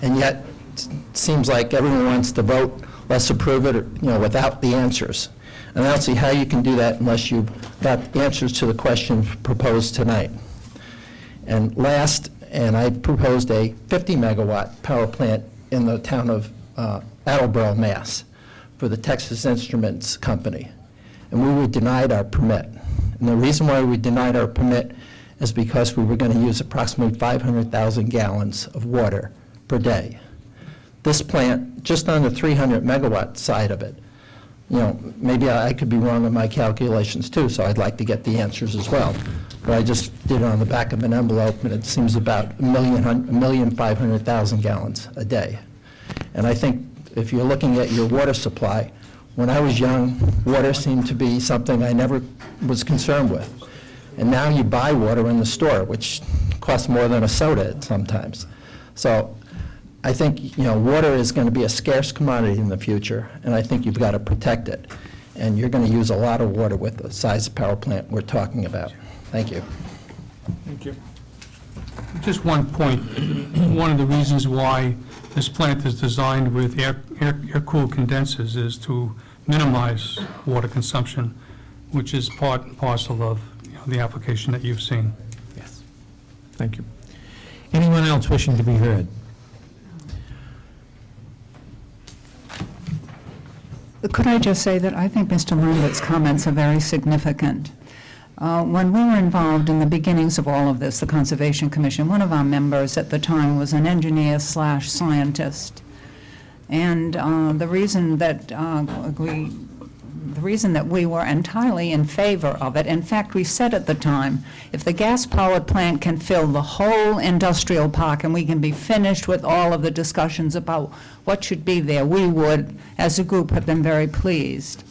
And yet, it seems like everyone wants to vote, let's approve it, without the answers. And I don't see how you can do that unless you've got answers to the questions proposed tonight. And last, and I proposed a 50 megawatt power plant in the town of Attleboro, Mass, for the Texas Instruments Company. And we were denied our permit. And the reason why we denied our permit is because we were going to use approximately 500,000 gallons of water per day. This plant, just on the 300 megawatt side of it, maybe I could be wrong in my calculations too, so I'd like to get the answers as well. But I just did it on the back of an envelope, and it seems about 1,500,000 gallons a day. And I think if you're looking at your water supply, when I was young, water seemed to be something I never was concerned with. And now you buy water in the store, which costs more than a soda sometimes. So I think, water is going to be a scarce commodity in the future, and I think you've got to protect it. And you're going to use a lot of water with the size of power plant we're talking about. Thank you. Thank you. Just one point. One of the reasons why this plant is designed with air-cooled condensers is to minimize water consumption, which is part and parcel of the application that you've seen. Yes. Thank you. Anyone else wishing to be heard? Could I just say that I think Mr. Lambert's comments are very significant. When we were involved in the beginnings of all of this, the Conservation Commission, one of our members at the time was an engineer/scientist. And the reason that we were entirely in favor of it, in fact, we said at the time, if the gas-powered plant can fill the whole industrial park and we can be finished with all of the discussions about what should be there, we would, as a group, have been very pleased.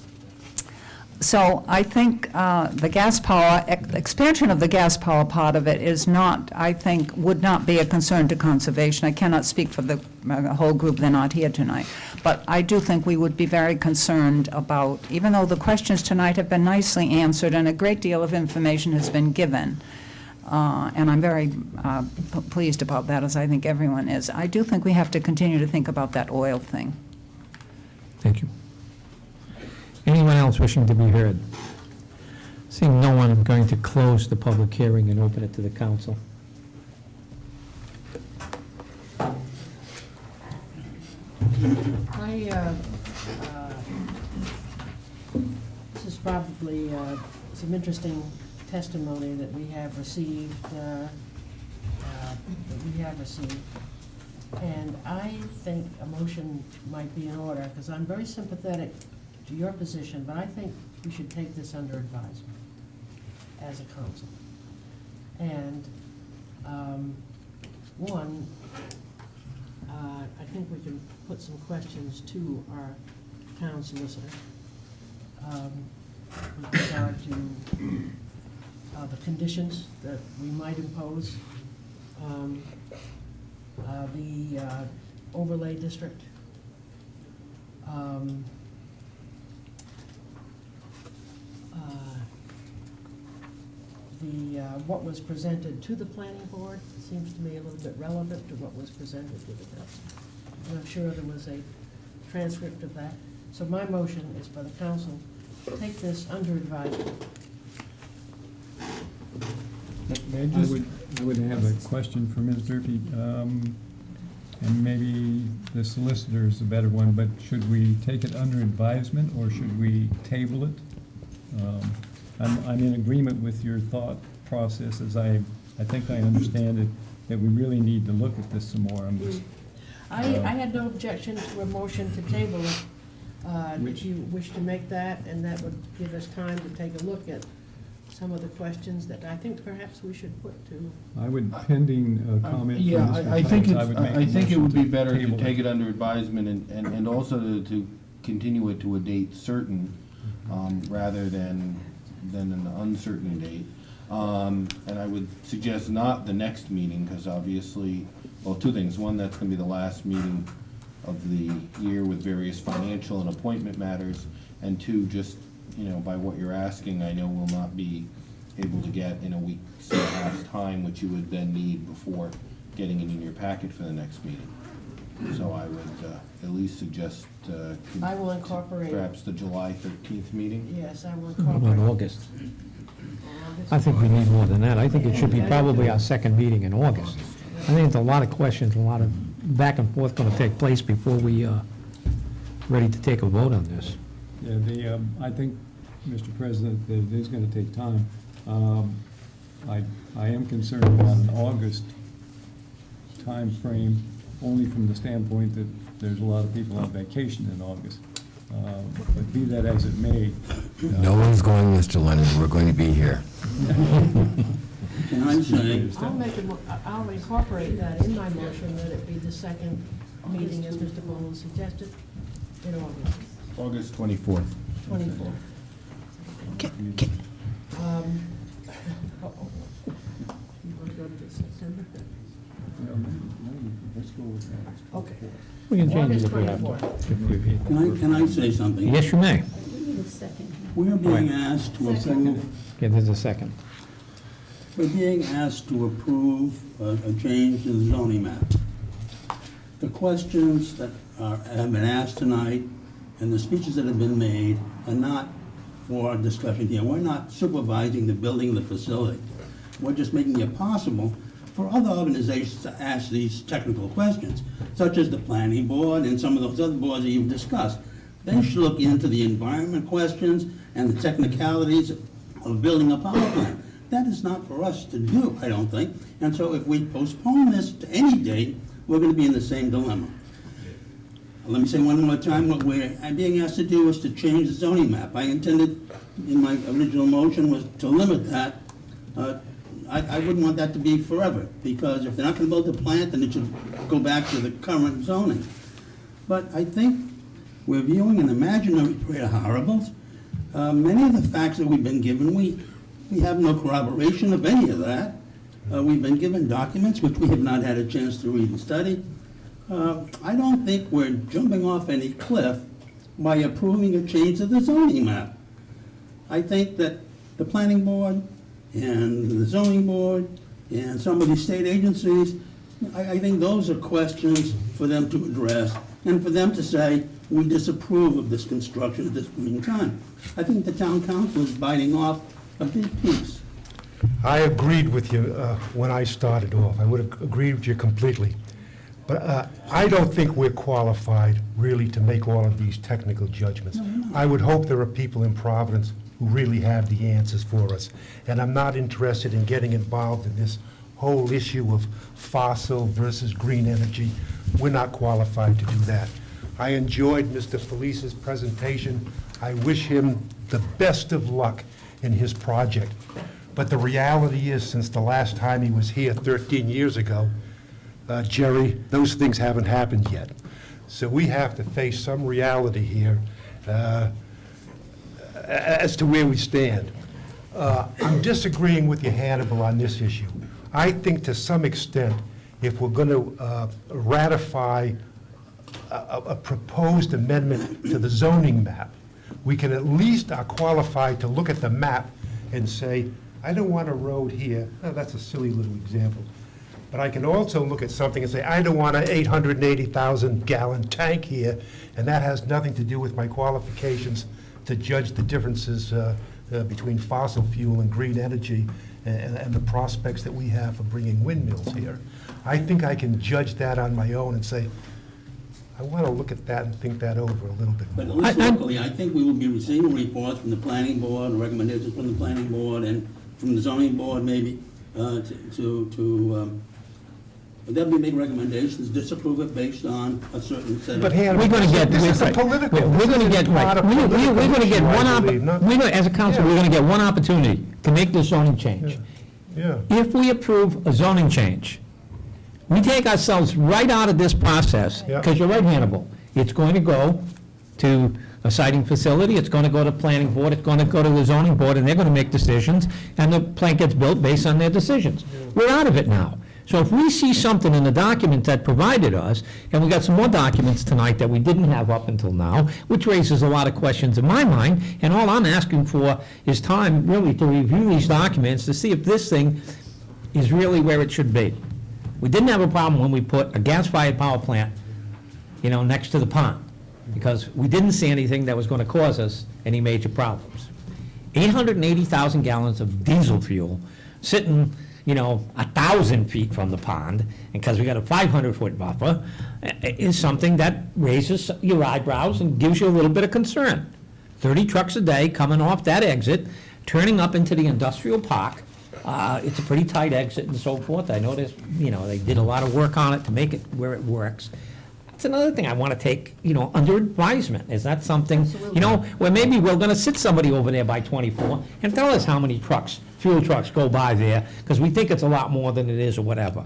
So I think the gas power, expansion of the gas power part of it is not, I think, would not be a concern to conservation. I cannot speak for the whole group, they're not here tonight. But I do think we would be very concerned about, even though the questions tonight have been nicely answered and a great deal of information has been given, and I'm very pleased about that, as I think everyone is. I do think we have to continue to think about that oil thing. Thank you. Anyone else wishing to be heard? Seeing no one, I'm going to close the public hearing and open it to the council. This is probably some interesting testimony that we have received, And I think a motion might be in order, because I'm very sympathetic to your position, but I think we should take this under advisement as a council. And one, I think we can put some questions to our town solicitor with regard to the conditions that we might impose. the overlay district. What was presented to the planning board seems to me a little bit relevant to what was presented to the council. And I'm sure there was a transcript of that. So my motion is for the council to take this under advisement. I would have a question for Ms. Durfee, and maybe the solicitor is a better one, but should we take it under advisement, or should we table it? I'm in agreement with your thought process, as I think I understand it, that we really need to look at this some more. I had no objection to a motion to table it. If you wish to make that, and that would give us time to take a look at some of the questions that I think perhaps we should put to. I would, pending comment from Yeah, Mr. I think Tice, I think it would be better to table it. take it under advisement and also to continue it to a date certain, rather than an uncertain date. And I would suggest not the next meeting, because obviously, well, two things. One, that's gonna be the last meeting of the year with various financial and appointment matters. And two, just, by what you're asking, I know we'll not be able to get in a week's and a half's time, which you would then need before getting it in your packet for the next meeting. So I would at least suggest I will incorporate. perhaps the July 13th meeting. Yes, I will What incorporate. about August? I think we need more than that. I think it should be probably our second meeting in August. I think there's a lot of questions, a lot of back and forth going to take place before we are ready to take a vote on this. Yeah, I think, Mr. President, that it is going to take time. I am concerned about an August time frame, only from the standpoint that there's a lot of people on vacation in August. But be that as it may. No one's going, Mr. Lennon, we're going to be here. Can I say, I'll incorporate that in my motion, that it be the second meeting, as Mr. Boland suggested, in August. August 24th. 24. Uh-oh. You want to go to September? Let's go with that. Okay. We can change it August if we have 24th. to. can I say something? Yes, you may. We're being asked to approve, Yeah, there's a second. we're being asked to approve a change to the zoning map. The questions that have been asked tonight and the speeches that have been made are not for discussion here. We're not supervising the building of the facility. We're just making it possible for other organizations to ask these technical questions, such as the planning board and some of those other boards that you've discussed. They should look into the environment questions and the technicalities of building a power plant. That is not for us to do, I don't think. And so if we postpone this to any date, we're going to be in the same dilemma. Let me say one more time, what we're being asked to do is to change the zoning map. I intended, in my original motion, was to limit that. I wouldn't want that to be forever, because if they're not going to build the plant, then it should go back to the current zoning. But I think we're viewing an imaginary parade of horribles. Many of the facts that we've been given, we have no corroboration of any of that. We've been given documents which we have not had a chance to read and study. I don't think we're jumping off any cliff by approving a change of the zoning map. I think that the planning board and the zoning board and some of these state agencies, I think those are questions for them to address and for them to say, we disapprove of this construction at this point in time. I think the town council is biting off a big piece. I agreed with you when I started off. I would have agreed with you completely. But I don't think we're qualified really to make all of these technical judgments. I would hope there are people in Providence who really have the answers for us. And I'm not interested in getting involved in this whole issue of fossil versus green energy. We're not qualified to do that. I enjoyed Mr. Felice's presentation. I wish him the best of luck in his project. But the reality is, since the last time he was here 13 years ago, Jerry, those things haven't happened yet. So we have to face some reality here as to where we stand. I'm disagreeing with you, Hannibal, on this issue. I think to some extent if we're going to ratify a proposed amendment to the zoning map, we can at least are qualified to look at the map and say, I don't want a road here. Now, that's a silly little example. But I can also look at something and say, I don't want an 880,000-gallon tank here, and that has nothing to do with my qualifications to judge the differences between fossil fuel and green energy and the prospects that we have for bringing windmills here. I think I can judge that on my own and say, I want to look at that and think that over a little bit But more. at least locally, I think we will be receiving reports from the planning board, recommendations from the planning board, and from the zoning board maybe, they'll be making recommendations, disapprove it based on a certain set of... But Hannah, We're going to get... this is a political... We're going to get, right, we're going to get one, as a council, we're going to get one opportunity to make this zoning change. Yeah. If we approve a zoning change, we take ourselves right out of this process, Yeah. because you're right, Hannibal. It's going to go to a siting facility, it's going to go to planning board, it's going to go to the zoning board, and they're going to make decisions, and the plant gets built based on their decisions. We're out of it now. So if we see something in the document that provided us, and we got some more documents tonight that we didn't have up until now, which raises a lot of questions in my mind, and all I'm asking for is time really to review these documents to see if this thing is really where it should be. We didn't have a problem when we put a gas-fired power plant, next to the pond, because we didn't see anything that was going to cause us any major problems. 880,000 gallons of diesel fuel sitting 1,000 feet from the pond, and because we got a 500-foot buffer, is something that raises your eyebrows and gives you a little bit of concern. 30 trucks a day coming off that exit, turning up into the industrial park. It's a pretty tight exit and so forth. I noticed, they did a lot of work on it to make it where it works. That's another thing I want to take, under advisement. Is that something, where maybe we're going to sit somebody over there by 24 and tell us how many fuel trucks go by there, because we think it's a lot more than it is or whatever.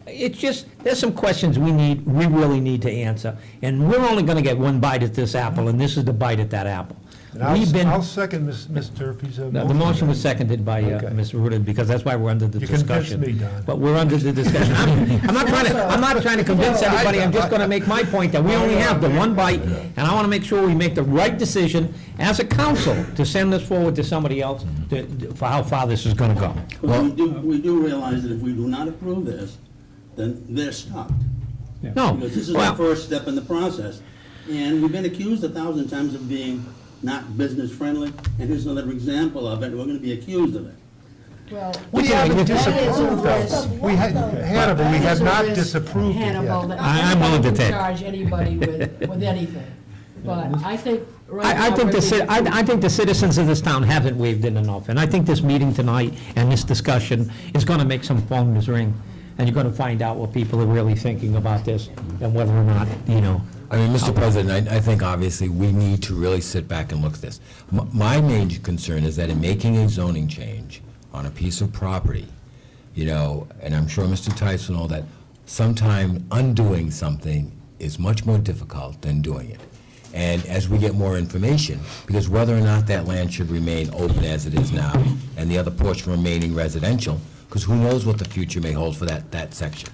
It's just, there's some questions we really need to answer, and we're only going to get one bite at this apple, and this is the bite at that apple. And I'll second Ms. Durfee's motion. The motion was seconded by Mr. Ruda, because that's why we're under the discussion. You convinced me, Don. But we're under the discussion. I'm not trying to convince everybody, I'm just going to make my point that we only have the one bite, and I want to make sure we make the right decision as a council to send this forward to somebody else for how far this is going to go. Well, we do realize that if we do not approve this, then they're stopped. No, Because this is the first step in the process. And we've been accused 1,000 times of being not business-friendly, and here's another example of it, we're going to be accused of it. Well, We haven't that is a disapproved risk. though. Hannibal, we have not disapproved it Hannibal, yet. that I'm willing to nobody take. can charge anybody with anything. But I think right now... I think we're I think the citizens of this town haven't weighed in enough, and I think this meeting tonight and this discussion is going to make some phones ring, and you're going to find out what people are really thinking about this, and whether or not, I mean, Mr. President, I think obviously we need to really sit back and look at this. My main concern is that in making a zoning change on a piece of property, and I'm sure Mr. Tyson will know that sometime undoing something is much more difficult than doing it. And as we get more information, because whether or not that land should remain open as it is now, and the other portion remaining residential, because who knows what the future may hold for that section.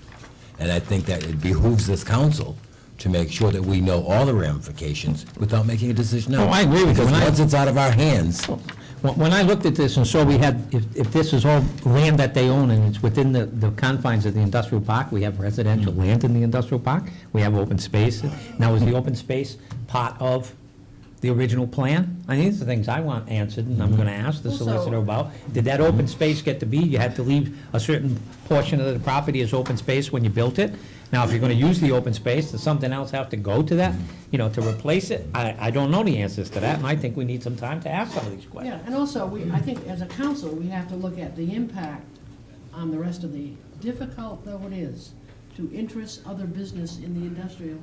And I think that it behooves this council to make sure that we know all the ramifications without making a decision now. Oh, I agree with you. Because once it's out of our hands, When I looked at this and saw we had, if this is all land that they own and it's within the confines of the industrial park, we have residential land in the industrial park, we have open space. Now, is the open space part of the original plan? I think these are things I want answered, and I'm going to ask the solicitor about. Did that open space get to be, you had to leave a certain portion of the property as open space when you built it? Now, if you're going to use the open space, does something else have to go to that, to replace it? I don't know the answers to that, and I think we need some time to ask some of these questions. Yeah, and also, I think as a council, we have to look at the impact on the rest of the, difficult though it is, to interest other business in the industrial,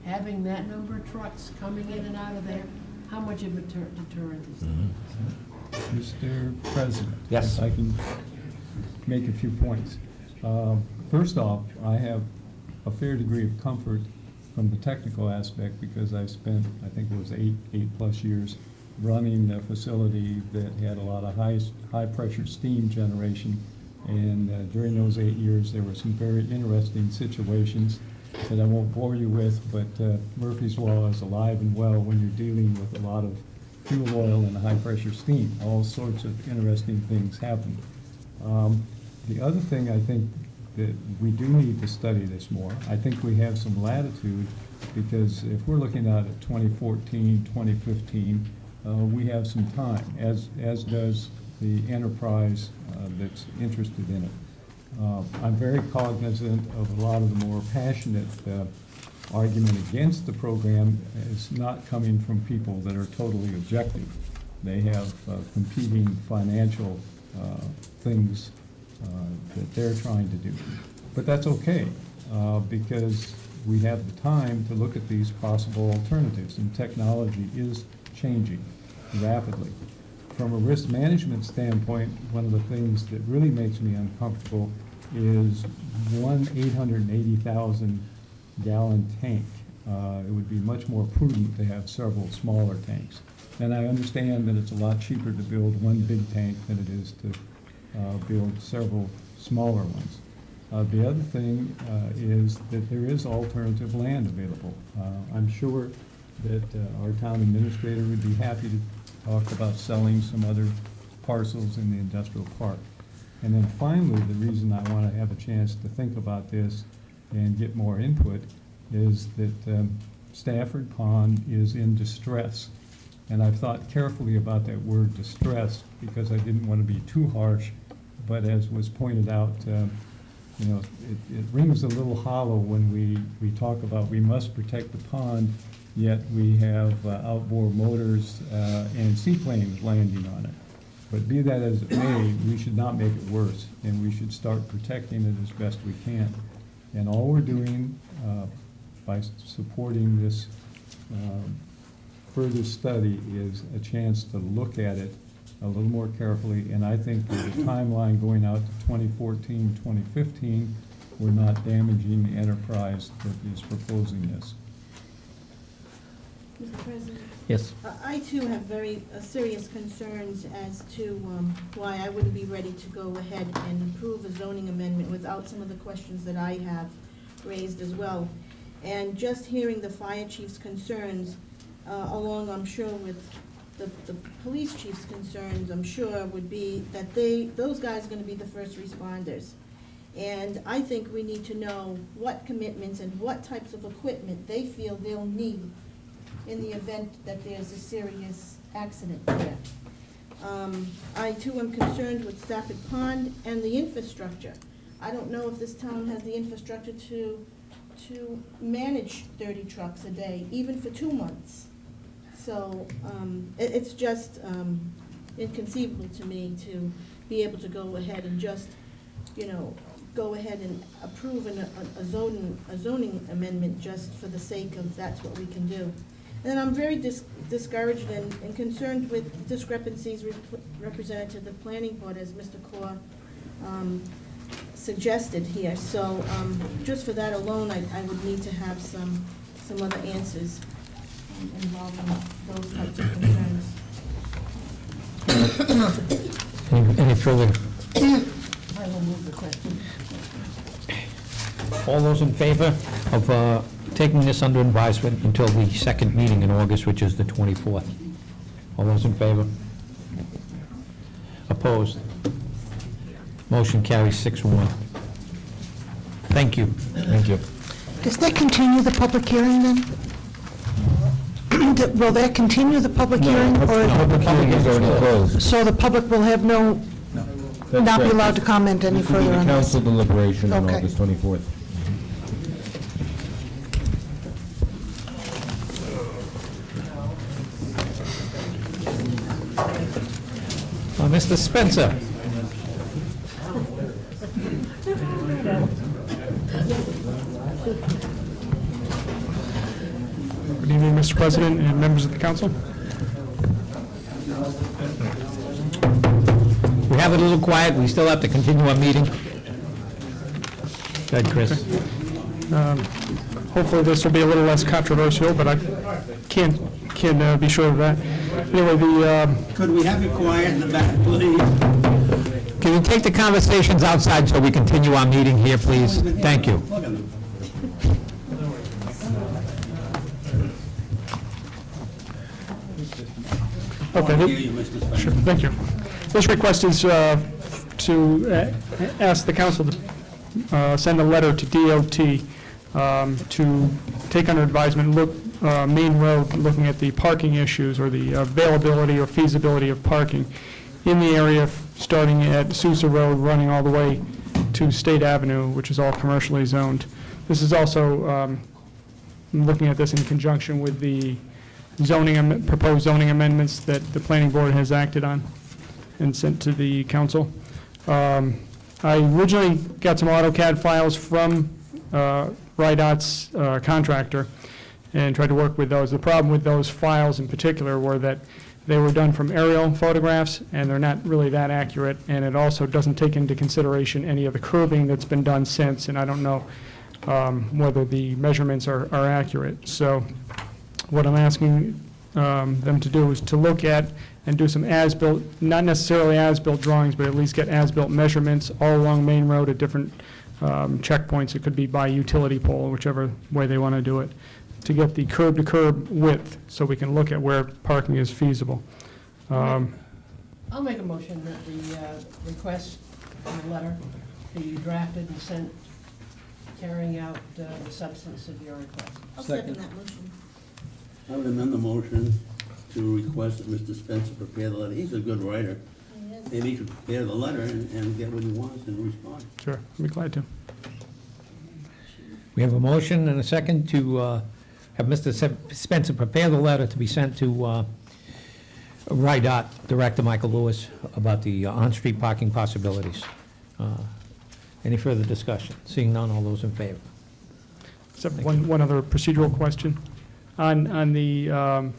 having that number of trucks coming in and out of there, how much of a deterrent is that? Mr. President? Yes. If I can make a few points. First off, I have a fair degree of comfort from the technical aspect because I spent, I think it was eight plus years running a facility that had a lot of high pressure steam generation And during those 8 years, there were some very interesting situations that I won't bore you with, but Murphy's Law is alive and well when you're dealing with a lot of fuel oil and high-pressure steam. All sorts of interesting things happen. The other thing I think that we do need to study this more. I think we have some latitude, because if we're looking at 2014, 2015, we have some time, as does the enterprise that's interested in it. I'm very cognizant of a lot of the more passionate argument against the program is not coming from people that are totally objective. They have competing financial things that they're trying to do. But that's okay, because we have the time to look at these possible alternatives, and technology is changing rapidly. From a risk management standpoint, one of the things that really makes me uncomfortable is one 880,000 gallon tank. It would be much more prudent to have several smaller tanks. And I understand that it's a lot cheaper to build one big tank than it is to build several smaller ones. The other thing is that there is alternative land available. I'm sure that our town administrator would be happy to talk about selling some other parcels in the industrial park. And then finally, the reason I want to have a chance to think about this and get more input is that Stafford Pond is in distress. And I've thought carefully about that word distress, because I didn't want to be too harsh, but as was pointed out, you know, it rings a little hollow when we talk about we must protect the pond, yet we have outboard motors and seaplanes landing on it. But be that as it may, we should not make it worse, and we should start protecting it as best we can. And all we're doing by supporting this further study is a chance to look at it a little more carefully, and I think with the timeline going out to 2014, 2015, we're not damaging the enterprise that is proposing this. Mr. President? Yes. I too have very serious concerns as to why I wouldn't be ready to go ahead and approve a zoning amendment without some of the questions that I have raised as well. And just hearing the fire chief's concerns, along, I'm sure, with the police chief's concerns, I'm sure, would be that those guys are going to be the first responders. And I think we need to know what commitments and what types of equipment they feel they'll need in the event that there's a serious accident there. I too am concerned with Stafford Pond and the infrastructure. I don't know if this town has the infrastructure to manage 30 trucks a day, even for 2 months. So it's just inconceivable to me to be able to go ahead and just, you know, go ahead and approve a zoning amendment just for the sake of that's what we can do. And I'm very discouraged and concerned with discrepancies represented to the planning board, as Mr. Corr suggested here. So just for that alone, I would need to have some other answers involving those types of concerns. Any further? I will move the question. All those in favor of taking this under advisement until the second meeting in August, which is the 24th? All those in favor? Opposed? Motion carries 6-1. Thank you. Thank you. Does that continue the public hearing then? Will that continue the public hearing? The public hearing is already closed. So the public will have not be allowed to comment any further on this? This will be the council deliberation on Okay. August 24th. Mr. Spencer. Good evening, Mr. President and members of the council. We have it a little quiet, we still have to continue our meeting. Go ahead, Chris. Hopefully this will be a little less controversial, but I can't be sure of that. Anyway, Could we have you quiet in the back, please? Can you take the conversations outside so we continue our meeting here, please? Thank you. Look at them. Okay, I hear you, Mr. Spencer. sure, thank you. This request is to ask the council to send a letter to DOT to take under advisement, look, Main Road, looking at the parking issues or the availability or feasibility of parking in the area starting at Sousa Road, running all the way to State Avenue, which is all commercially zoned. This is also looking at this in conjunction with the proposed zoning amendments that the planning board has acted on and sent to the council. I originally got some AutoCAD files from RIDOT's contractor and tried to work with those. The problem with those files in particular were that they were done from aerial photographs, and they're not really that accurate, and it also doesn't take into consideration any of the curbing that's been done since, and I don't know whether the measurements are accurate. So what I'm asking them to do is to look at and do some as-built, not necessarily as-built drawings, but at least get as-built measurements all along Main Road at different checkpoints. It could be by utility pole, whichever way they want to do it, to get the curb-to-curb width so we can look at where parking is feasible. I'll make a motion that the request and the letter be drafted and sent, carrying out the substance of your request. I'll second that motion. I would amend the motion to request that Mr. Spencer prepare the letter. He's a good writer. Maybe he could prepare the letter and get what he wants and respond. Sure, I'd be glad to. We have a motion and a second to have Mr. Spencer prepare the letter to be sent to RIDOT Director Michael Lewis about the on-street parking possibilities. Any further discussion? Seeing none, all those in favor? Except one other procedural question. On the,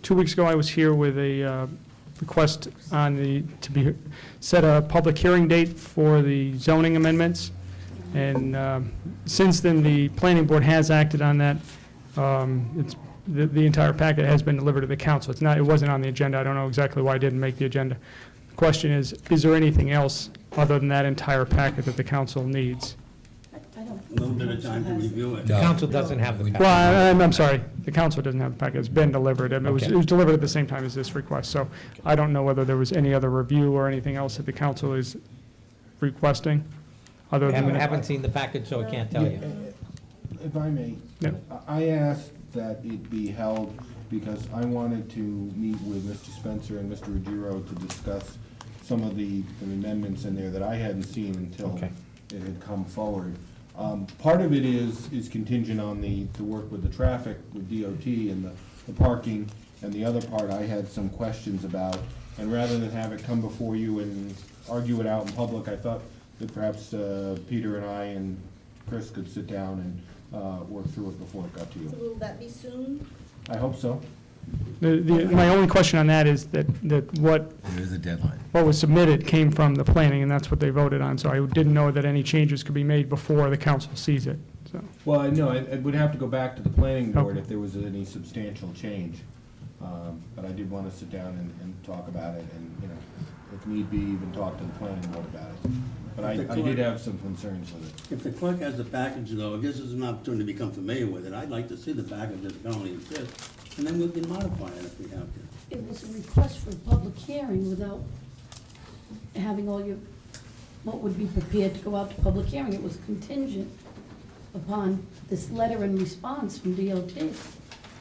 2 weeks ago, I was here with a request to set a public hearing date for the zoning amendments. And since then, the planning board has acted on that. The entire packet has been delivered to the council. It wasn't on the agenda. I don't know exactly why it didn't make the agenda. The question is there anything else other than that entire packet that the council needs? A little bit of time to review it. The council doesn't have the packet. Well, I'm sorry, the council doesn't have the packet. It's been delivered. I mean, it was delivered at the same time as this request. So I don't know whether there was any other review or anything else that the council is requesting other than that. Haven't seen the packet, so I can't tell you. If I may, Yeah. I asked that it be held because I wanted to meet with Mr. Spencer and Mr. Ruggiero to discuss some of the amendments in there that I hadn't seen until it had come forward. Part of it is contingent on the work with the traffic, with DOT and the parking, and the other part I had some questions about. And rather than have it come before you and argue it out in public, I thought that perhaps Peter and I and Chris could sit down and work through it before it got to you. So will that be soon? I hope so. My only question on that is that what There is a deadline. what was submitted came from the planning, and that's what they voted on. So I didn't know that any changes could be made before the council sees it, so. Well, I know, it would have to go back to the planning board if there was any substantial change. But I did want to sit down and talk about it, and, you know, if need be, even talk to the planning board about it. But I did have some concerns with it. If the clerk has the package, though, it gives us an opportunity to become familiar with it. I'd like to see the package that currently exists, and then we can modify it if we have to. It was a request for a public hearing without having all your, what would be prepared to go out to public hearing. It was contingent upon this letter in response from DOT.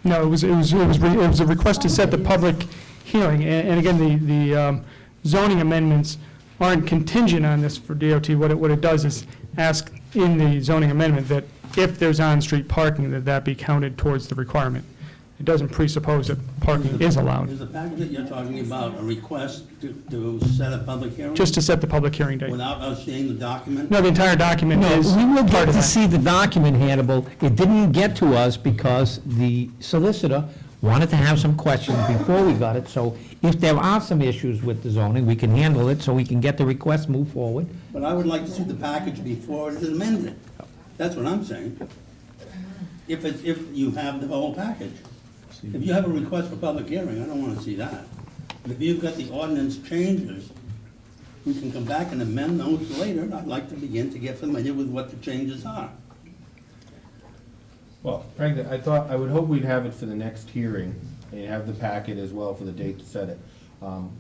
No, it was a request to set the public hearing, and again, the zoning amendments aren't contingent on this for DOT. What it does is ask in the zoning amendment that if there's on-street parking, that be counted towards the requirement. It doesn't presuppose that parking is allowed. Is the package that you're talking about a request to set a public hearing? Just to set the public hearing date. Without us seeing the document? No, the entire document No, is we will part get of to that. see the document, Hannibal. It didn't get to us because the solicitor wanted to have some questions before we got it. So if there are some issues with the zoning, we can handle it so we can get the request moved forward. But I would like to see the package before it is amended. That's what I'm saying. If you have the whole package. If you have a request for public hearing, I don't want to see that. But if you've got the ordinance changes, we can come back and amend those later. I'd like to begin to get familiar with what the changes are. Well, frankly, I would hope we'd have it for the next hearing, and have the packet as well for the date to set it.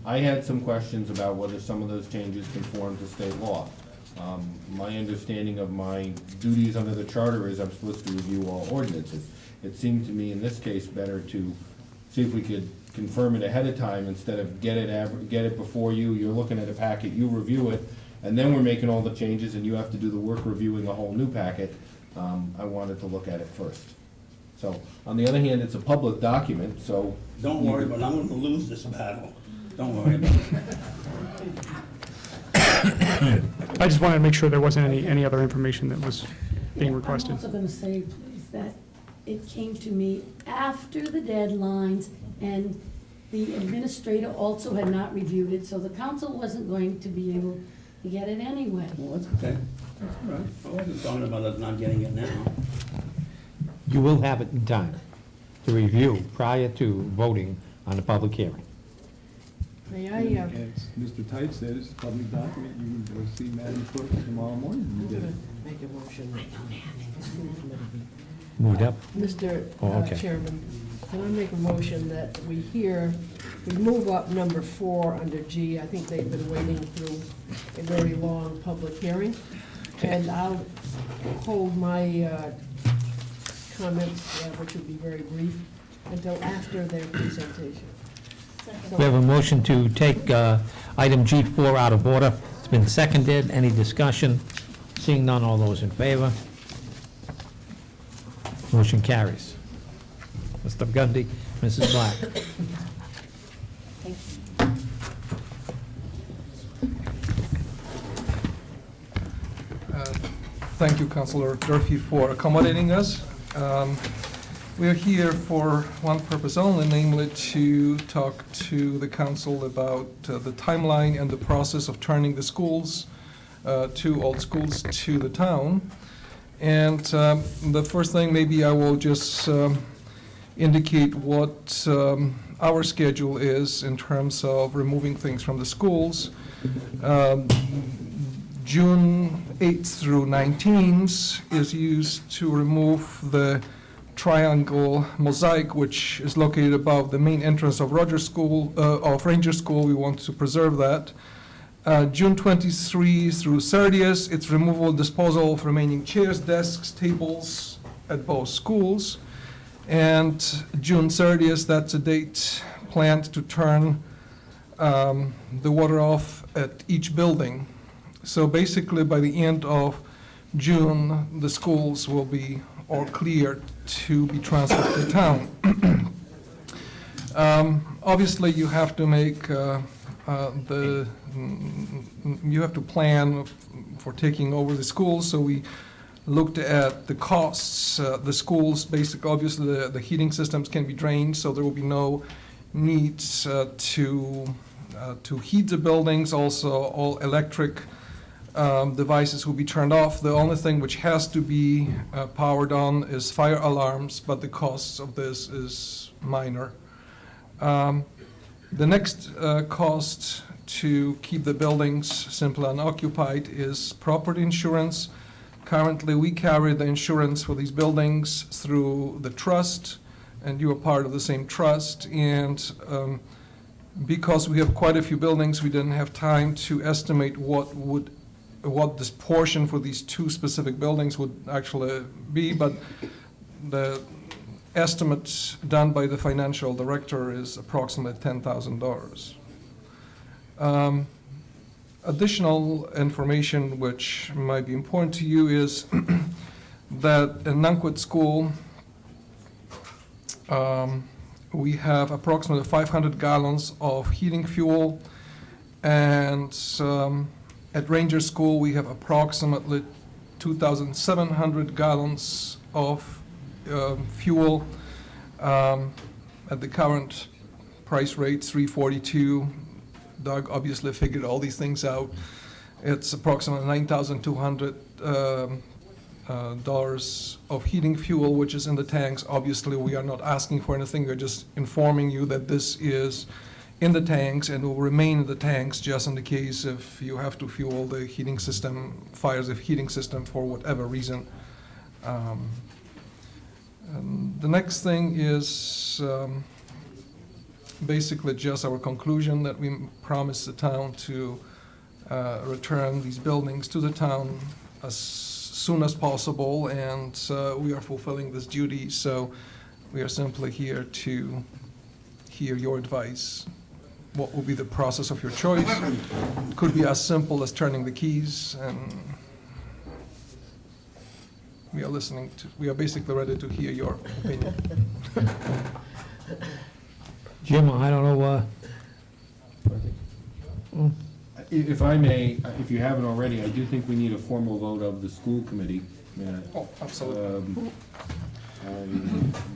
I had some questions about whether some of those changes conform to state law. My understanding of my duties under the charter is I'm supposed to review all ordinances. It seemed to me in this case better to see if we could confirm it ahead of time instead of get it before you, you're looking at a packet, you review it, and then we're making all the changes and you have to do the work reviewing a whole new packet. I wanted to look at it first. So, on the other hand, it's a public document, so. Don't worry, but I'm going to lose this battle. Don't worry about it. I just wanted to make sure there wasn't any other information that was being requested. I'm also going to say, please, that it came to me after the deadlines, and the administrator also had not reviewed it, so the council wasn't going to be able to get it anyway. Well, that's okay. That's all right. I wasn't talking about us not getting it now. You will have it in time to review prior to voting on the public hearing. May I, As Mr. Tite said, it's a public document. You can go see Madam Clerk tomorrow morning. I'm going to make a motion. Moved up? Mr. Oh, okay. Chairman, can I make a motion that we move up number 4 under G? I think they've been waiting through a very long public hearing. And I'll hold my comments, which would be very brief, until after their presentation. We have a motion to take item G4 out of order. It's been seconded. Any discussion? Seeing none, all those in favor? Motion carries. Mr. Gundy, Mrs. Black. Thank you, Councilor Durfee, for accommodating us. We are here for one purpose only, namely to talk to the council about the timeline and the process of turning the schools, 2 old schools, to the town. And the first thing, maybe I will just indicate what our schedule is in terms of removing things from the schools. June 8th through 19th is used to remove the triangle mosaic, which is located above the main entrance of Ranger School. We want to preserve that. June 23 through 30th, it's removal, disposal of remaining chairs, desks, tables at both schools. And June 30th, that's a date planned to turn the water off at each building. So basically, by the end of June, the schools will be all cleared to be transferred to town. Obviously, you have to make you have to plan for taking over the schools. So we looked at the costs. The schools, basically, obviously, the heating systems can be drained, so there will be no need to heat the buildings. Also, all electric devices will be turned off. The only thing which has to be powered on is fire alarms, but the cost of this is minor. The next cost to keep the buildings simple and occupied is property insurance. Currently, we carry the insurance for these buildings through the trust, and you are part of the same trust. And because we have quite a few buildings, we didn't have time to estimate what this portion for these 2 specific buildings would actually be, but the estimate done by the financial director is approximately $10,000. Additional information which might be important to you is that in Nanquit School, we have approximately 500 gallons of heating fuel, and at Ranger School, we have approximately 2,700 gallons of fuel. At the current price rate, $3.42. Doug obviously figured all these things out. It's approximately $9,200 of heating fuel, which is in the tanks. Obviously, we are not asking for anything. We're just informing you that this is in the tanks and will remain in the tanks just in the case if you have to fuel the heating system, fires the heating system for whatever reason. And the next thing is basically just our conclusion that we promised the town to return these buildings to the town as soon as possible, and we are fulfilling this duty, so we are simply here to hear your advice. What will be the process of your choice? It could be as simple as turning the keys, and we are basically ready to hear your opinion. Jim, I don't know, If I may, if you haven't already, I do think we need a formal vote of the school committee. Oh, absolutely.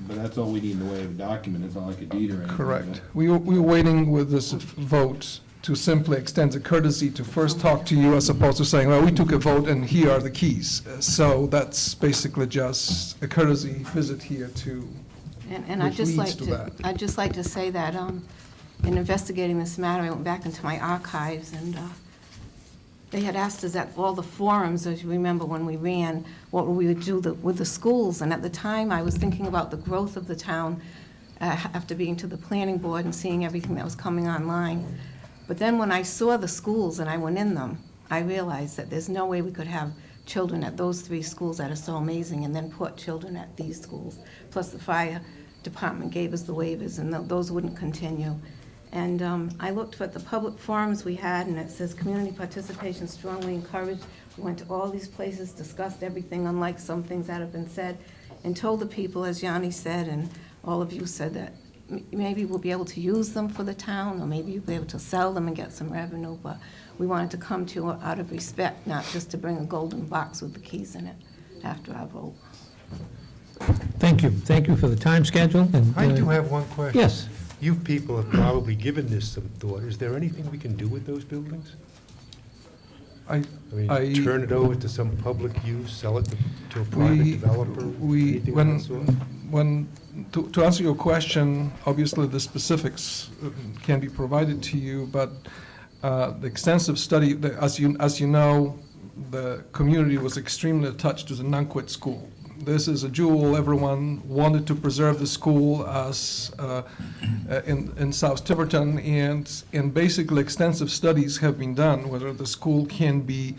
But that's all we need in the way of a document, it's not like a deed or anything. Correct. We were waiting with this vote to simply extend the courtesy to first talk to you as opposed to saying, well, we took a vote and here are the keys. So that's basically just a courtesy visit here to, And I'd which just leads like to that. I'd just like to say that in investigating this matter, I went back into my archives, and they had asked us at all the forums, as you remember when we ran, what we would do with the schools. And at the time, I was thinking about the growth of the town after being to the planning board and seeing everything that was coming online. But then when I saw the schools and I went in them, I realized that there's no way we could have children at those 3 schools that are so amazing and then put children at these schools. Plus the fire department gave us the waivers, and those wouldn't continue. And I looked at the public forums we had, and it says community participation strongly encouraged. We went to all these places, discussed everything, unlike some things that have been said, and told the people, as Yanni said, and all of you said, that maybe we'll be able to use them for the town, or maybe you'll be able to sell them and get some revenue, but we wanted to come to you out of respect, not just to bring a golden box with the keys in it after our vote. thank you for the time schedule. And I do have one question. Yes. You people have probably given this some thought. Is there anything we can do with those buildings? I mean, turn it over to some public use, sell it to a private developer, anything of that sort? To answer your question, obviously the specifics can be provided to you, but the extensive study, as you know, the community was extremely attached to the Nanquit School. This is a jewel. Everyone wanted to preserve the school as in South Tiverton, and basically extensive studies have been done whether the school can be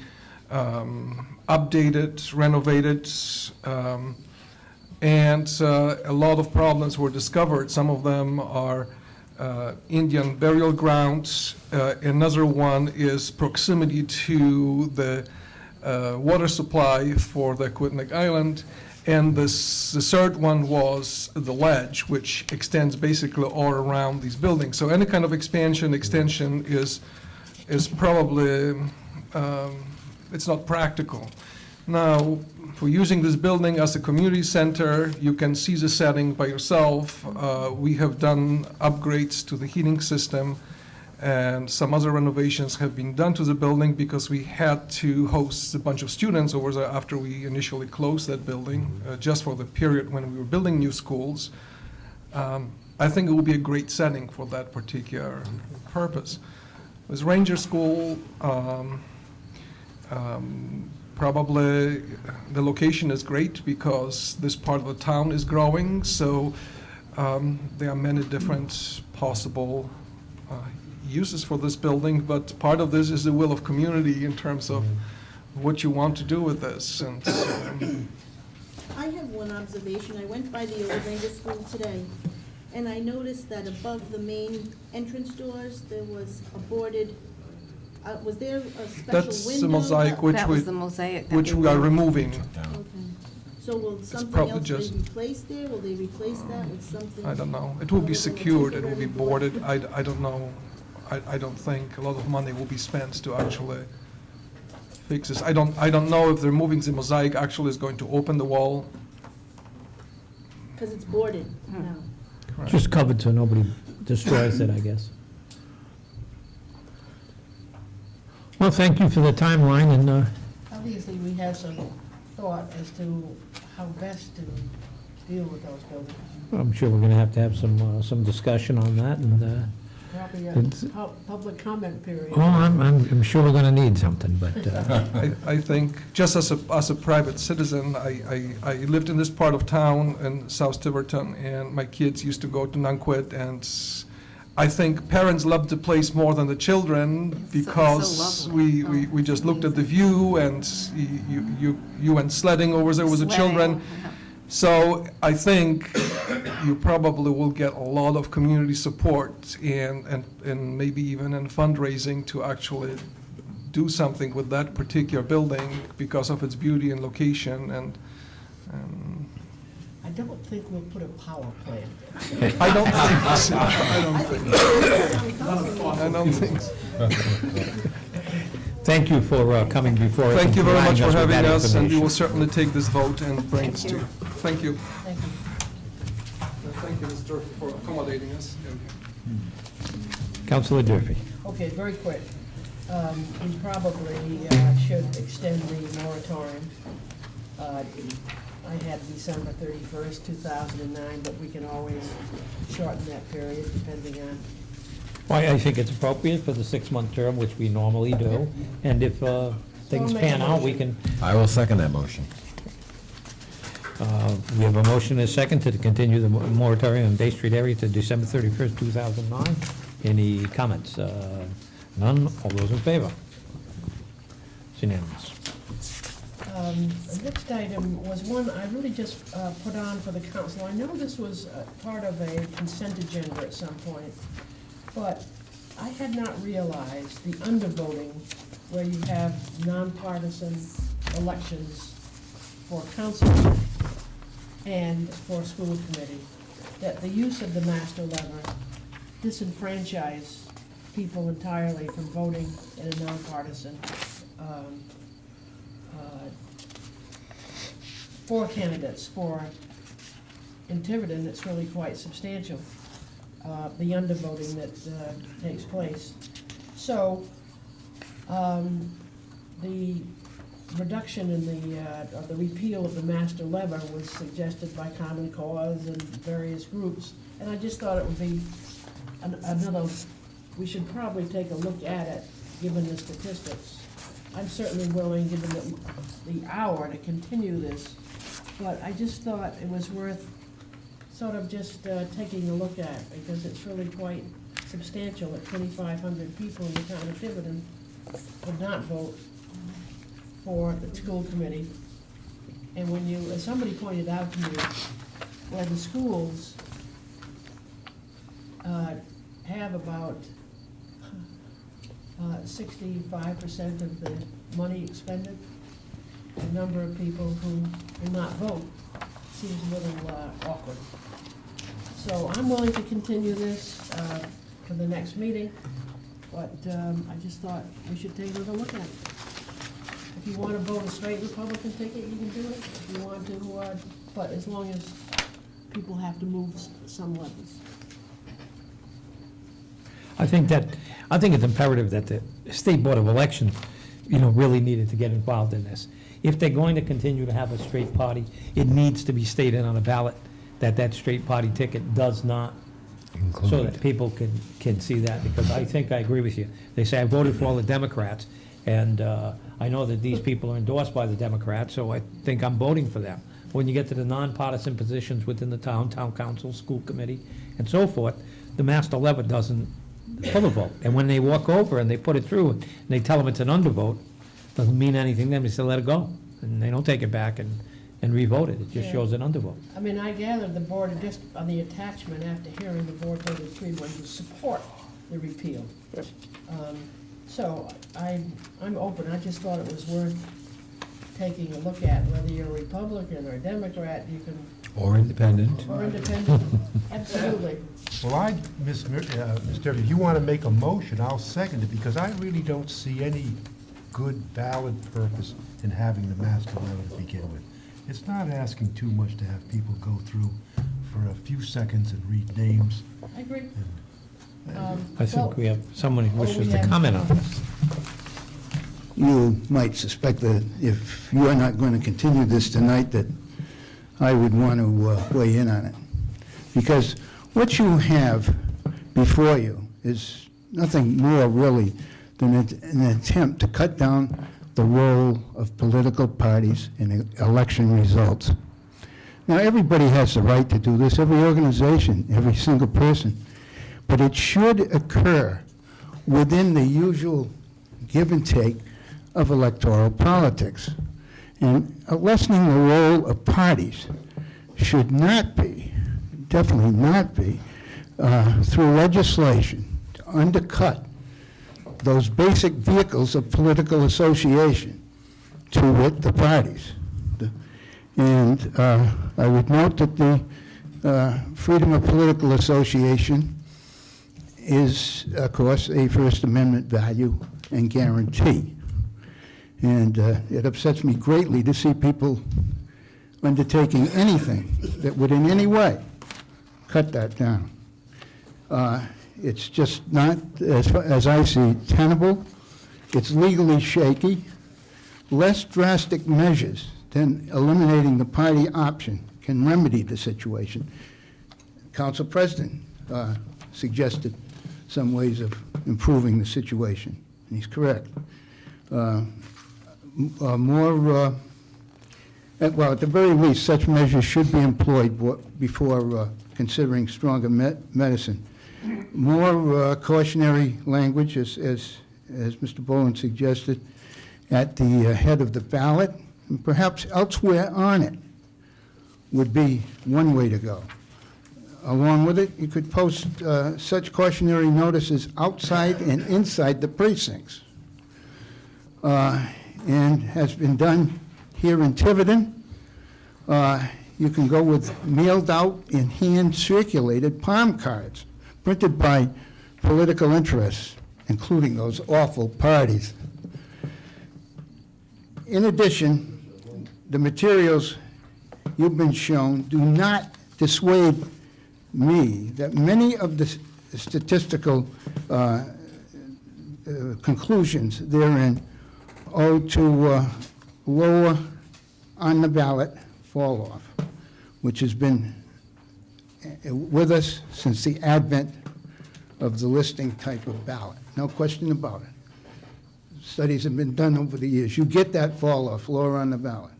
updated, renovated, and a lot of problems were discovered. Some of them are Indian burial grounds. Another one is proximity to the water supply for the Aquidneck Island. And the third one was the ledge, which extends basically all around these buildings. So any kind of extension is probably, it's not practical. Now, for using this building as a community center, you can see the setting by yourself. We have done upgrades to the heating system, and some other renovations have been done to the building because we had to host a bunch of students over there after we initially closed that building, just for the period when we were building new schools. I think it will be a great setting for that particular purpose. With Ranger School, probably the location is great because this part of the town is growing, so there are many different possible uses for this building, but part of this is the will of community in terms of what you want to do with this. And I have one observation. I went by the old Ranger School today, and I noticed that above the main entrance doors, there was a boarded, was there a special window? that's the mosaic That was the mosaic that which we we are removed. removing. Okay. So will something probably else just- be replaced there? Will they replace that with something? I don't know. It will be secured, it will be boarded. I don't know. I don't think a lot of money will be spent to actually fix this. I don't know if they're moving the mosaic actually is going to open the wall. Because it's boarded Hmm. now. Just covered so nobody destroys it, I guess. Well, thank you for the timeline, and Obviously, we have some thought as to how best to deal with those buildings. I'm sure we're going to have some discussion on that, and Probably a It's- public comment period. Oh, I'm sure we're going to need something, but, I think, just as a private citizen, I lived in this part of town in South Tiverton, and my kids used to go to Nanquit, and I think parents love the place more than the children, because we just looked at the view, and you went sledding over there with the children. So I think you probably will get a lot of community support and maybe even in fundraising to actually do something with that particular building because of its beauty and location and I don't think we'll put a power plant I don't think so. I don't think so. thank you for coming before us. Thank you very much for providing having with that us, and we will information. certainly take this vote and bring it to you. Thank you. Thank you. Thank you, Mr. Durfee, for accommodating us. Councilor Durfee. Okay, very quick. We probably should extend the moratorium. I had December 31st, 2009, but we can always shorten that period depending on. Well, I think it's appropriate for the 6-month term, which we normally do, and if things pan out, we can. I will second that motion. We have a motion and a second to continue the moratorium in Bay Street area to December 31st, 2009. Any comments? None? All those in favor? It's unanimous. The next item was one I really just put on for the council. I know this was part of a consent agenda at some point, but I had not realized the undervoting where you have nonpartisan elections for council and for school committee, that the use of the master lever disenfranchise people entirely from voting in a nonpartisan for candidates. For in Tiverton, it's really quite substantial, the undervoting that takes place. So the reduction in the repeal of the master lever was suggested by Common Cause and various groups, and I just thought it would be another, we should probably take a look at it, given the statistics. I'm certainly willing, given the hour, to continue this, but I just thought it was worth sort of just taking a look at, because it's really quite substantial that 2,500 people in the town of Tiverton would not vote for the school committee. And when you, as somebody pointed out to me, where the schools have about 65% of the money expended, the number of people who will not vote seems a little awkward. So I'm willing to continue this for the next meeting, but I just thought we should take another look at it. If you want to vote a straight Republican ticket, you can do it. If you want to, but as long as people have to move some levels. I think it's imperative that the State Board of Elections, really needed to get involved in this. If they're going to continue to have a straight party, it needs to be stated on a ballot that straight party ticket does not, so that people can see that, because I think I agree with you. They say I voted for all the Democrats, and I know that these people are endorsed by the Democrats, so I think I'm voting for them. When you get to the nonpartisan positions within the town council, school committee, and so forth, the master lever doesn't pull a vote. And when they walk over and they put it through, and they tell them it's an undervote, doesn't mean anything to them, they say let it go. And they don't take it back and re-vote it. It just Yeah. shows an undervote. I mean, I gather the board, just on the attachment, after hearing the board voted 3-1 to support the repeal. So I'm open. I just thought it was worth taking a look at, whether you're a Republican or a Democrat, you can. Or independent. Or independent, absolutely. Well, Ms. Durfee, if you want to make a motion, I'll second it, because I really don't see any good, valid purpose in having the master level to begin with. It's not asking too much to have people go through for a few seconds and read names. I agree. I think we have someone who wishes to comment on this. You might suspect that if you are not going to continue this tonight, that I would want to weigh in on it. Because what you have before you is nothing more really than an attempt to cut down the role of political parties in election results. Now, everybody has the right to do this, every organization, every single person, but it should occur within the usual give and take of electoral politics. And lessening the role of parties should not be, definitely not be, through legislation to undercut those basic vehicles of political association, to wit, the parties. And I would note that the freedom of political association is, of course, a First Amendment value and guarantee. And it upsets me greatly to see people undertaking anything that would in any way cut that down. It's just not, as I see, tenable. It's legally shaky. Less drastic measures than eliminating the party option can remedy the situation. Council President suggested some ways of improving the situation, and he's correct. Well, at the very least, such measures should be employed before considering stronger medicine. More cautionary language, as Mr. Boland suggested, at the head of the ballot, and perhaps elsewhere on it, would be one way to go. Along with it, you could post such cautionary notices outside and inside the precincts. And has been done here in Tiverton. You can go with mailed out and hand-circulated palm cards printed by political interests, including those awful parties. In addition, the materials you've been shown do not dissuade me that many of the statistical conclusions therein owe to lower on the ballot fall off, which has been with us since the advent of the listing type of ballot. No question about it. Studies have been done over the years. You get that fall off lower on the ballot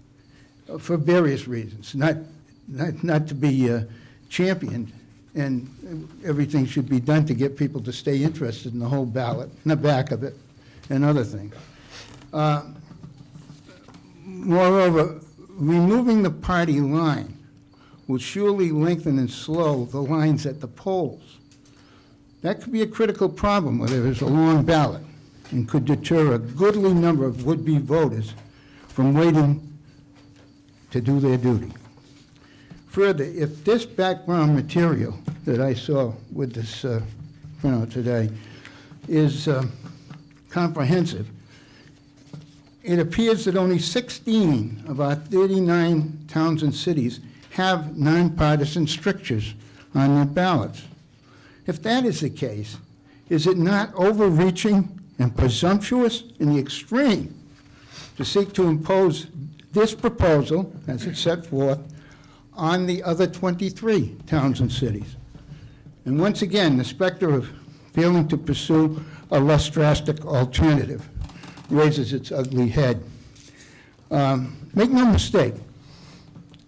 for various reasons, not to be championed, and everything should be done to get people to stay interested in the whole ballot, in the back of it, and other things. Moreover, removing the party line will surely lengthen and slow the lines at the polls. That could be a critical problem where there is a long ballot and could deter a goodly number of would-be voters from waiting to do their duty. Further, if this background material that I saw with this printout today is comprehensive, it appears that only 16 of our 39 towns and cities have nonpartisan strictures on their ballots. If that is the case, is it not overreaching and presumptuous in the extreme to seek to impose this proposal, as it's set forth, on the other 23 towns and cities? And once again, the specter of failing to pursue a less drastic alternative raises its ugly head. Make no mistake,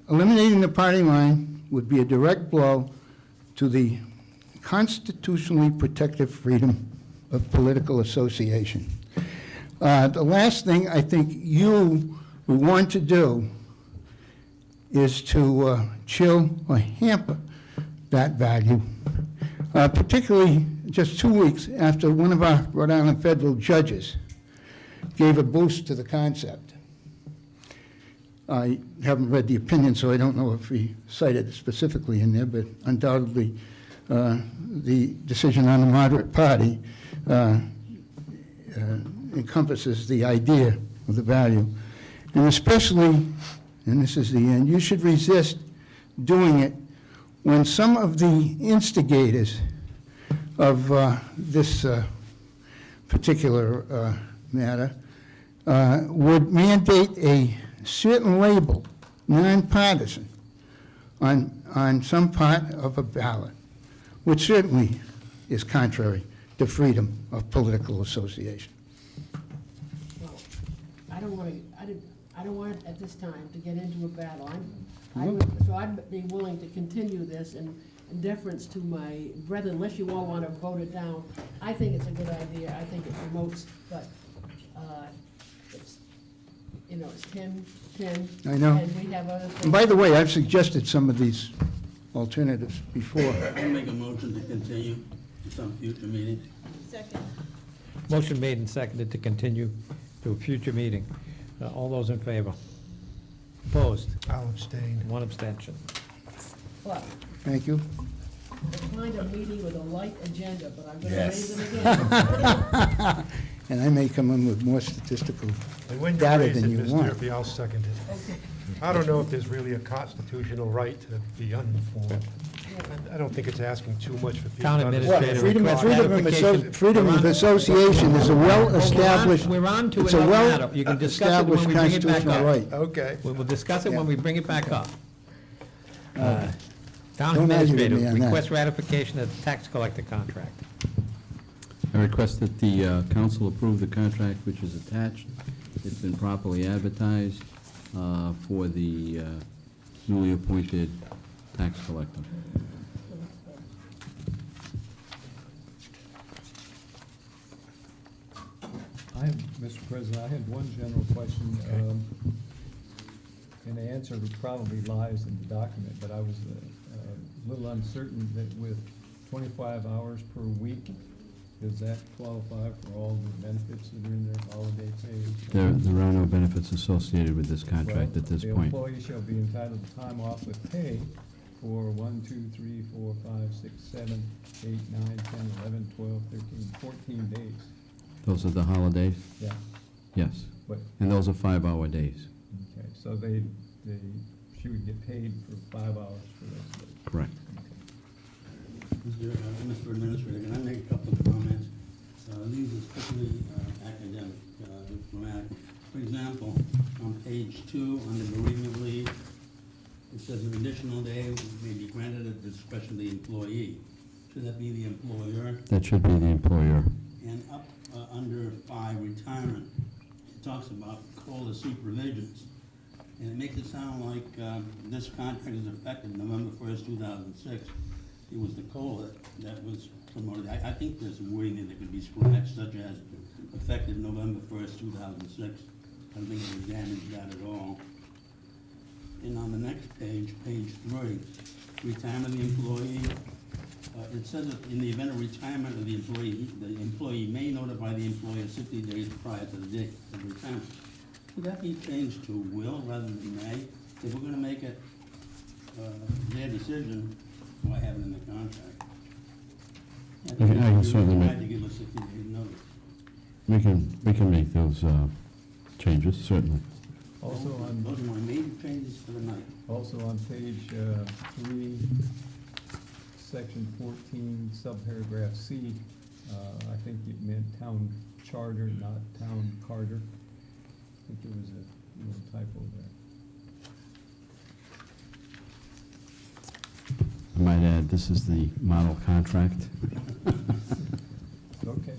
eliminating the party line would be a direct blow to the constitutionally protected freedom of political association. The last thing I think you would want to do is to chill or hamper that value, particularly just 2 weeks after one of our Rhode Island federal judges gave a boost to the concept. I haven't read the opinion, so I don't know if he cited it specifically in there, but undoubtedly the decision on the moderate party encompasses the idea of the value. And especially, and this is the end, you should resist doing it when some of the instigators of this particular matter would mandate a certain label, nonpartisan, on some part of a ballot, which certainly is contrary the freedom of political association. Well, I don't want to, I don't want at this time to get into a battle. So I'd be willing to continue this in deference to my brethren, unless you all want to vote it down. I think it's a good idea. I think it promotes, but it's, you know, it's 10. I know. And we have other things. And by the way, I've suggested some of these alternatives before. I'll make a motion to continue to some future meeting. Second. Motion made and seconded to continue to a future meeting. All those in favor? Opposed? I'll abstain. One abstention. But Thank you. declined a meeting with a light agenda, but I'm going to Yes. raise it again. And I may come in with more statistical And when you data raise it, than you Ms. want. Durfee, I'll second it. Okay. I don't know if there's really a constitutional right to be uninformed. I don't think it's asking too much for people Town to Well, administrator understand. freedom of association is a well-established, We're on to it's a another matter. You can discuss it when well-established we bring it back constitutional up. right. Okay. We will discuss it when we bring it back up. Town Don't argue with administrator, me on that. request ratification of the tax collector contract. I request that the council approve the contract which is attached. It's been properly advertised for the newly appointed tax collector. Mr. President, I had one general question, and the answer probably lies in the document, but I was a little uncertain that with 25 hours per week, does that qualify for all the benefits that are in there, holiday pay? There are no benefits associated with this contract at this The point. employee shall be entitled to time off with pay for 1, 2, 3, 4, 5, 6, 7, 8, 9, 10, 11, 12, 13, 14 days. Those are the holidays? Yeah. Yes. But- And those are 5-hour days. Okay, so she would get paid for 5 hours for those days. Correct. Mr. Administrator, can I make a couple of comments? These are strictly academic, grammatical. For example, on page 2, under bereavement leave, it says an additional day may be granted at the discretion of the employee. Should that be the employer? That should be the employer. And up under 5, retirement, it talks about COLA supervisions. And it makes it sound like this contract is effective November 1st, 2006. It was the COLA that was promoted. I think there's some wording that could be scratched, such as effective November 1st, 2006. I don't think it would damage that at all. And on the next page, page 3, retirement of the employee. It says that in the event of retirement of the employee may notify the employer 60 days prior to the date of retirement. Could that be changed to will rather than may? If we're gonna make it their decision, why have it in the contract? I can certainly You make- had to give us 60 days notice. We can make those changes, certainly. Also on, Those are my major changes for the night. also on page 3, section 14, subparagraph C, I think it meant town charter, not town carter. I think there was a little typo there. I might add, this is the model contract. Okay.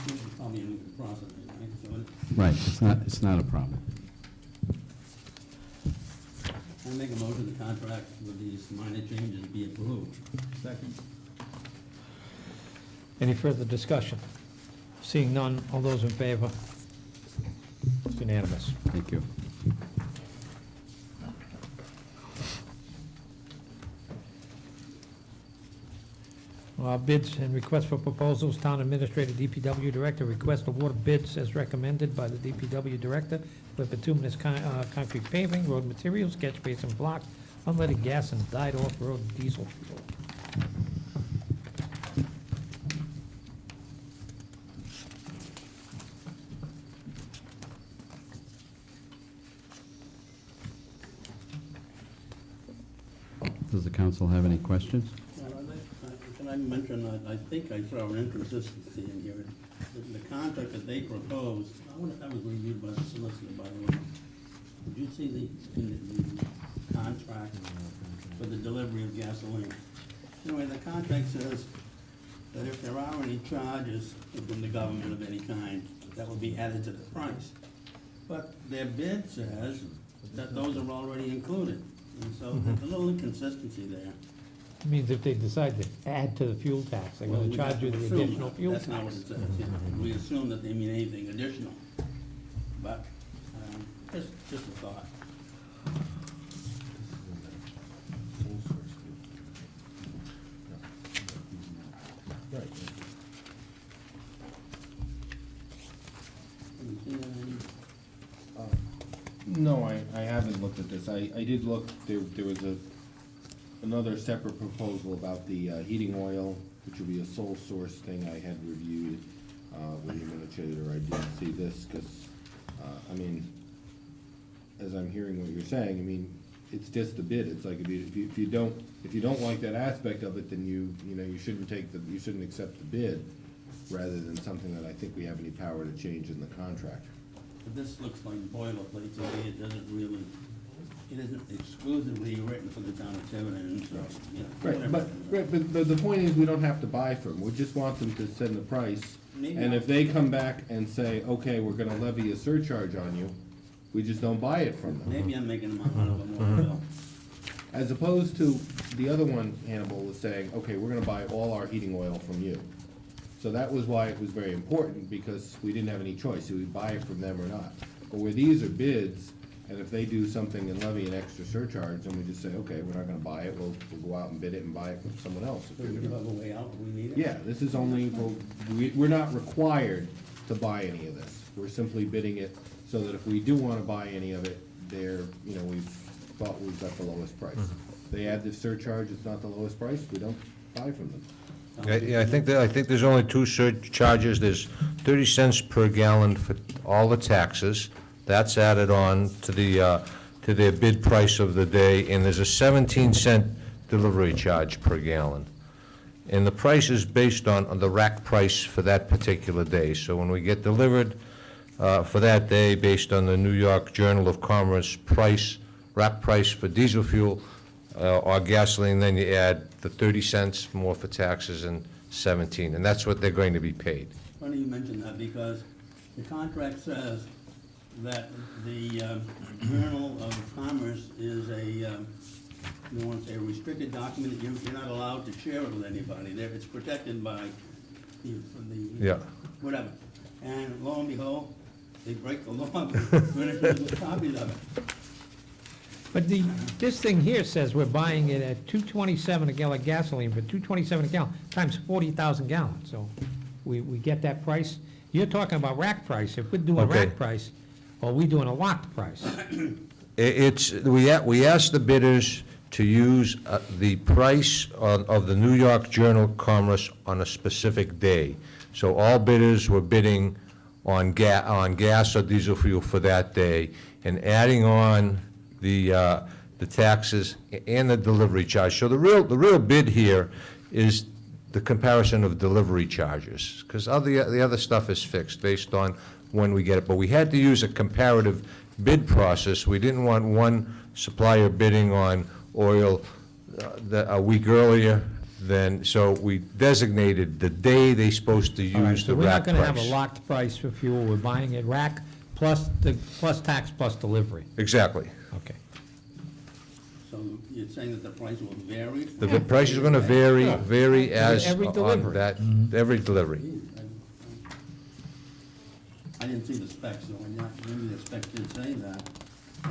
This is probably a new process, right? So Right, it's not a problem. I make a motion the contract with these minor changes be approved. Second. Any further discussion? Seeing none, all those in favor? It's unanimous. Thank you. Bids and requests for proposals, Town Administrator, DPW Director, request award bids as recommended by the DPW Director for bituminous concrete paving, road materials, catch basin blocks, unleaded gas, and dyed off-road diesel fuel. Does the council have any questions? Can I mention, I think I saw an inconsistency in here. The contract that they proposed, I wonder if that was reviewed by the solicitor, by the way. Did you see the contract for the delivery of gasoline? Anyway, the contract says that if there are any charges from the government of any kind, that will be added to the price. But their bid says that those are already included, and so there's a little inconsistency there. Means if they decide to add to the fuel tax, they're Well, gonna we charge have you to the assume additional that. fuel That's not what tax. it says, yeah. We assume that they mean anything additional. But, just a thought. No, I haven't looked at this. I did look, there was another separate proposal about the heating oil, which would be a sole source thing I had reviewed with the administrator. I didn't see this, because, I mean, as I'm hearing what you're saying, I mean, it's just a bid. It's like, if you don't like that aspect of it, then you shouldn't accept the bid, rather than something that I think we have any power to change in the contract. But this looks like boilerplate to me. It doesn't really, it isn't exclusively written for the town of Tiverton, so, you know. Right, whatever. but the point is, we don't have to buy from them. We just want them to send the price. Maybe And not. if they come back and say, okay, we're gonna levy a surcharge on you, we just don't buy it from them. Maybe I'm making them a lot of them more bill. As opposed to the other one, Hannibal was saying, okay, we're gonna buy all our heating oil from you. So that was why it was very important, because we didn't have any choice, do we buy it from them or not? But where these are bids, and if they do something and levy an extra surcharge, then we just say, okay, we're not gonna buy it, we'll go out and bid it and buy it from someone else. So we have a way out if we need it? Yeah, this is only, we're not required to buy any of this. We're simply bidding it so that if we do wanna buy any of it, we've thought we've got the lowest price. They add this surcharge, it's not the lowest price, we don't buy from them. Yeah, I think there's only two surcharges. There's 30 cents per gallon for all the taxes. That's added on to their bid price of the day, and there's a 17-cent delivery charge per gallon. And the price is based on the rack price for that particular day. So when we get delivered for that day, based on the New York Journal of Commerce price, rack price for diesel fuel or gasoline, then you add the 30 cents more for taxes and 17, and that's what they're going to be paid. Funny you mention that, because the contract says that the Journal of Commerce is a, you want to say, a restricted document that you're not allowed to share it with anybody. It's protected by Yeah. whatever. And lo and behold, they break the law, with copies of it. But this thing here says we're buying it at $2.27 a gallon gasoline, for $2.27 a gallon, times 40,000 gallons, so we get that price. You're talking about rack price. If we're doing Okay. rack price, or we doing a locked price? We asked the bidders to use the price of the New York Journal of Commerce on a specific day. So all bidders were bidding on gas or diesel fuel for that day, and adding on the taxes and the delivery charge. So the real bid here is the comparison of delivery charges, because the other stuff is fixed based on when we get it. But we had to use a comparative bid process. We didn't want one supplier bidding on oil a week earlier than, so we designated the day they're supposed to All right, use so the we're not rack gonna have a price. locked price for fuel. We're buying it rack plus tax plus delivery. Exactly. Okay. So you're saying that the price will vary? The price is going to vary as Every on delivery. that, every delivery. I didn't see the specs, so maybe the specs did say that.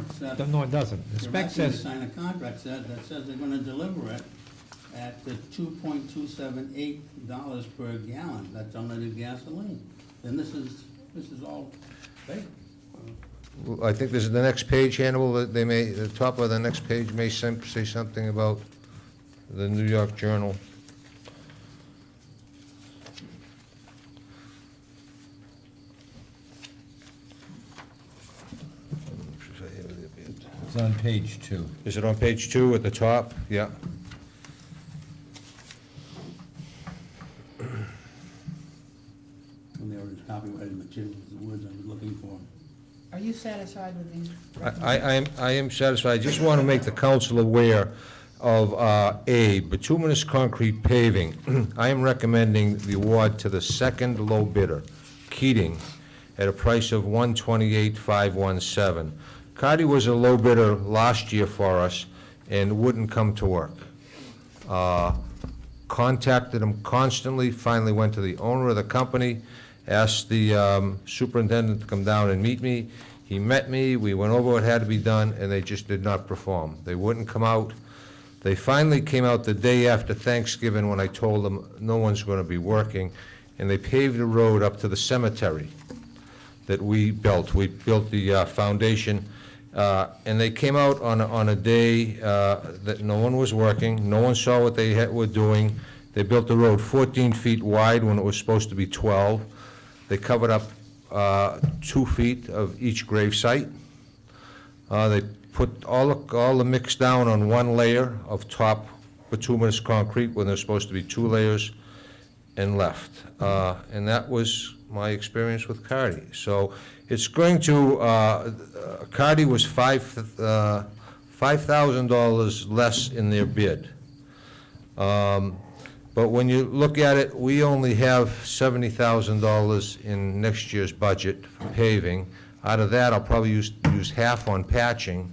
Except No, it doesn't. The spec directing to says, sign a contract that says they're gonna deliver it at the $2.278 per gallon. That's unleaded gasoline. Then this is all fake. I think this is the next page, Hannibal, that they may, the top of the next page may say something about the New York Journal. It's on page 2. Is it on page 2 at the top? Yeah. When they were copyrighted materials, the words I was looking for. Are you satisfied with these? I am satisfied. I just want to make the council aware of A, bituminous concrete paving, I am recommending the award to the second low bidder, Keating, at a price of $128,517. Cardi was a low bidder last year for us and wouldn't come to work. Contacted him constantly, finally went to the owner of the company, asked the superintendent to come down and meet me. He met me, we went over what had to be done, and they just did not perform. They wouldn't come out. They finally came out the day after Thanksgiving when I told them no one's going to be working, and they paved the road up to the cemetery that we built. We built the foundation, and they came out on a day that no one was working, no one saw what they were doing. They built the road 14 feet wide when it was supposed to be 12. They covered up 2 feet of each grave site. They put all the mix down on one layer of top bituminous concrete when there's supposed to be 2 layers, and left. And that was my experience with Cardi. So it's going to, Cardi was $5,000 less in their bid. But when you look at it, we only have $70,000 in next year's budget for paving. Out of that, I'll probably use half on patching.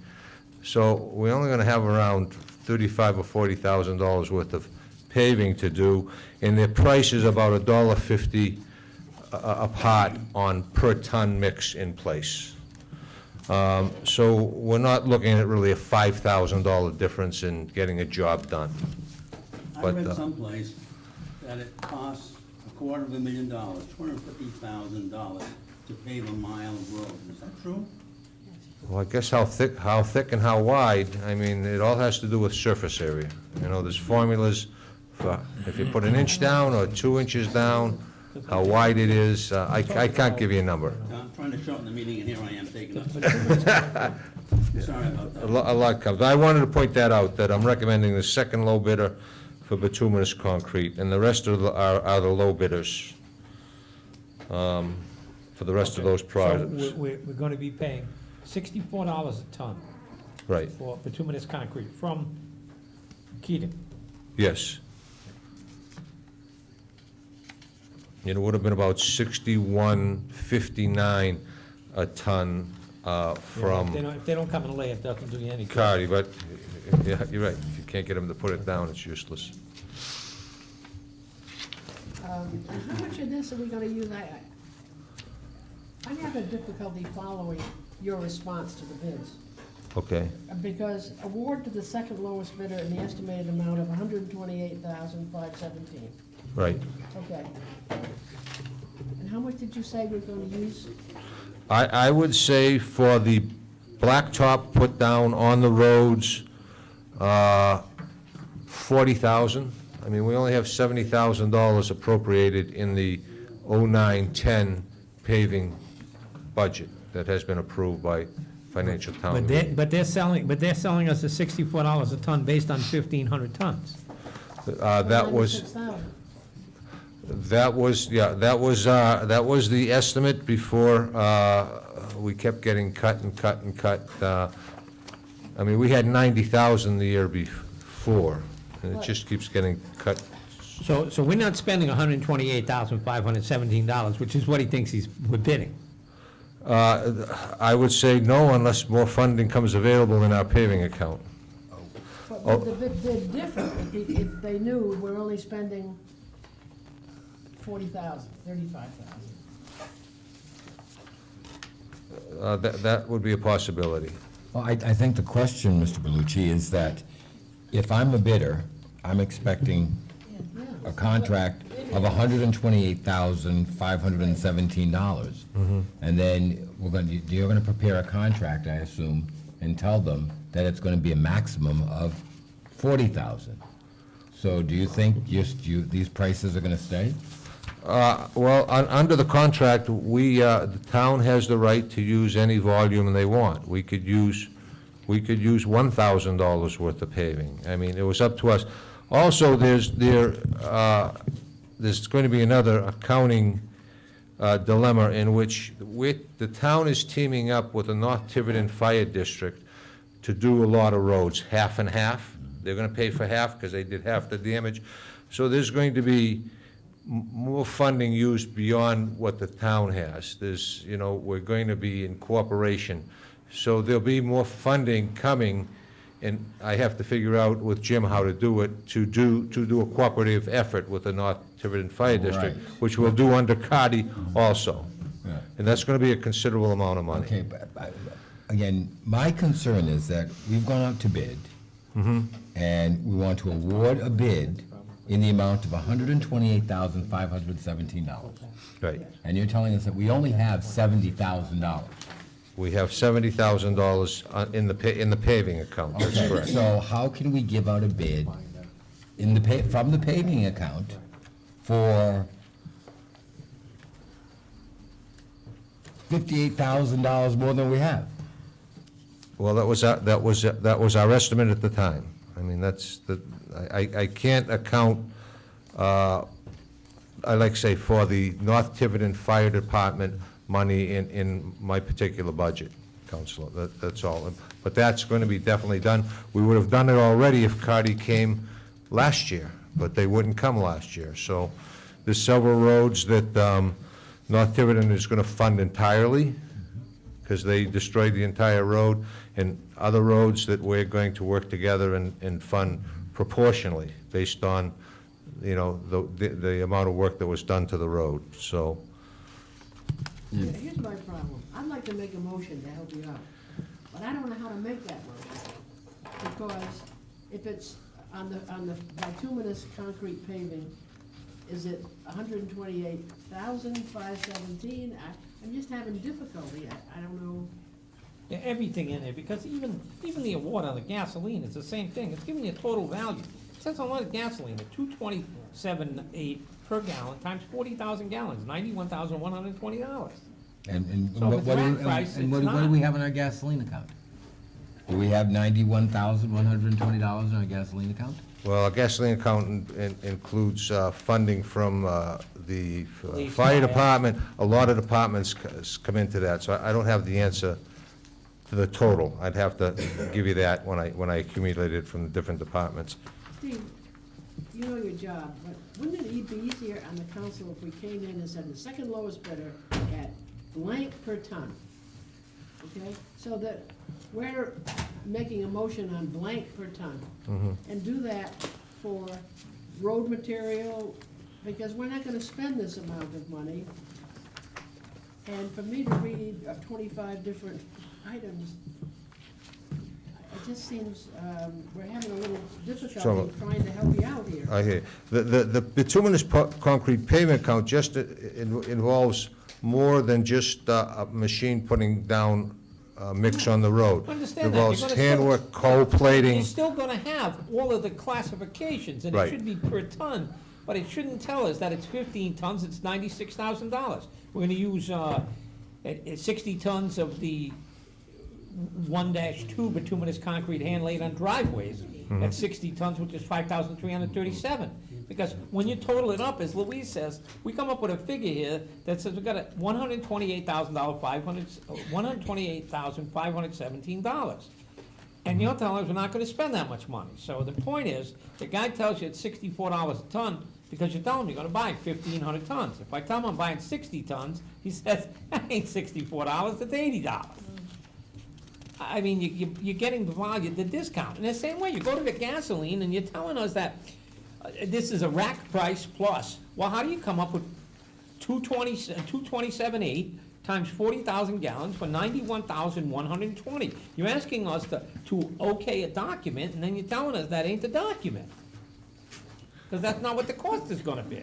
So we're only going to have around $35,000 or $40,000 worth of paving to do, and their price is about $1.50 a pot on per ton mix in place. So we're not looking at really a $5,000 difference in getting a job done. I read someplace that it costs $250,000, $250,000 to pave a mile of road. Is that true? Well, I guess how thick and how wide, I mean, it all has to do with surface area. You know, there's formulas for if you put an inch down or 2 inches down, how wide it is. I can't give you a number. I'm trying to shorten the meeting, and here I am taking up. Sorry about that. A lot comes. I wanted to point that out, that I'm recommending the second low bidder for bituminous concrete, and the rest are the low bidders for the rest of those projects. So we're going to be paying $64 a ton. Right. For bituminous concrete from Keating. Yes. It would have been about $61.59 a ton from If they don't come and lay it, doesn't do you any good. Cardi, but yeah, you're right. If you can't get them to put it down, it's useless. How much of this are we gonna use? I'm having difficulty following your response to the bids. Okay. Because award to the second lowest bidder in the estimated amount of $128,517. Right. Okay. And how much did you say we're gonna use? I would say for the blacktop put down on the roads, 40,000. I mean, we only have $70,000 appropriated in the 09-10 paving budget that has been approved by financial town meeting. But they're selling us at $64 a ton based on 1,500 tons. That was the estimate before we kept getting cut and cut and cut. I mean, we had 90,000 the year before, and it just keeps getting cut. So we're not spending $128,517, which is what he thinks we're bidding. I would say no unless more funding comes available in our paving account. But the bid different if they knew we're only spending 40,000, 35,000. That would be a possibility. Well, I think the question, Mr. Bellucci, is that if I'm a bidder, I'm expecting a contract of $128,517. And then you're going to prepare a contract, I assume, and tell them that it's going to be a maximum of $40,000. So do you think these prices are going to stay? Well, under the contract, the town has the right to use any volume they want. We could use $1,000 worth of paving. I mean, it was up to us. Also, there's going to be another accounting dilemma in which the town is teaming up with the North Tiverton Fire District to do a lot of roads, half and half. they're gonna pay for half, because they did half the damage. So there's going to be more funding used beyond what the town has. There's, we're going to be in cooperation. So there'll be more funding coming, and I have to figure out with Jim how to do it, to do a cooperative effort with the North Tiverton Fire District, Right. which we'll do under CARDI also. Yeah. And that's gonna be a considerable amount of money. Okay, but, again, my concern is that we've gone out to bid, and we want to award a bid in the amount of $128,517. Right. And you're telling us that we only have $70,000. We have $70,000 in the paving account, that's Okay, correct. so how can we give out a bid from the paving account for $58,000 more than we have? Well, that was our estimate at the time. I mean, I can't account, I like to say, for the North Tiverton Fire Department money in my particular budget, Counselor, that's all. But that's going to be definitely done. We would have done it already if CARDI came last year, but they wouldn't come last year. So there's several roads that North Tiverton is going to fund entirely, because they destroyed the entire road, and other roads that we're going to work together and fund proportionally, based on, the amount of work that was done to the road, so. Yeah, here's my problem. I'd like to make a motion to help you out, but I don't know how to make that motion. Because if it's on the bituminous concrete paving, is it 128,517? I'm just having difficulty. I don't know. Yeah, everything in there, because even the award on the gasoline is the same thing. It's giving you a total value. It says on a lot of gasoline at $2.27.8 per gallon times 40,000 gallons, $91,120. And So if it's rack price, it's what do not. we have in our gasoline account? Do we have $91,120 in our gasoline account? Well, our gasoline account includes funding from the Police, fire fire. department. A lot of departments come into that, so I don't have the answer to the total. I'd have to give you that when I accumulate it from the different departments. Steve, you know your job, but wouldn't it be easier on the council if we came in and said the second lowest bidder at blank per ton? Okay, so that we're making a motion on blank per ton. And do that for road material, because we're not gonna spend this amount of money. And for me to read 25 different items, it just seems, we're having a little difficulty trying to help you out here. I hear you. The bituminous concrete pavement account just involves more than just a machine putting down mix on the road. Understand It that. You're involves gonna handwork, still- coal plating. You're still gonna have all of the classifications, and it Right. should be per ton, but it shouldn't tell us that it's 15 tons, it's $96,000. We're gonna use 60 tons of the 1-2 bituminous concrete hand laid on driveways. That's 60 tons, which is 5,337. Because when you total it up, as Louise says, we come up with a figure here that says we've got a $128,517. And you're telling us we're not gonna spend that much money. So the point is, the guy tells you it's $64 a ton, because you tell him you're gonna buy 1,500 tons. If I tell him I'm buying 60 tons, he says, that ain't $64, it's $80. I mean, you're getting the value, the discount. In the same way, you go to the gasoline and you're telling us that this is a rack price plus. Well, how do you come up with 227.8 times 40,000 gallons for 91,120? You're asking us to okay a document, and then you're telling us that ain't the document. Because that's not what the cost is gonna be.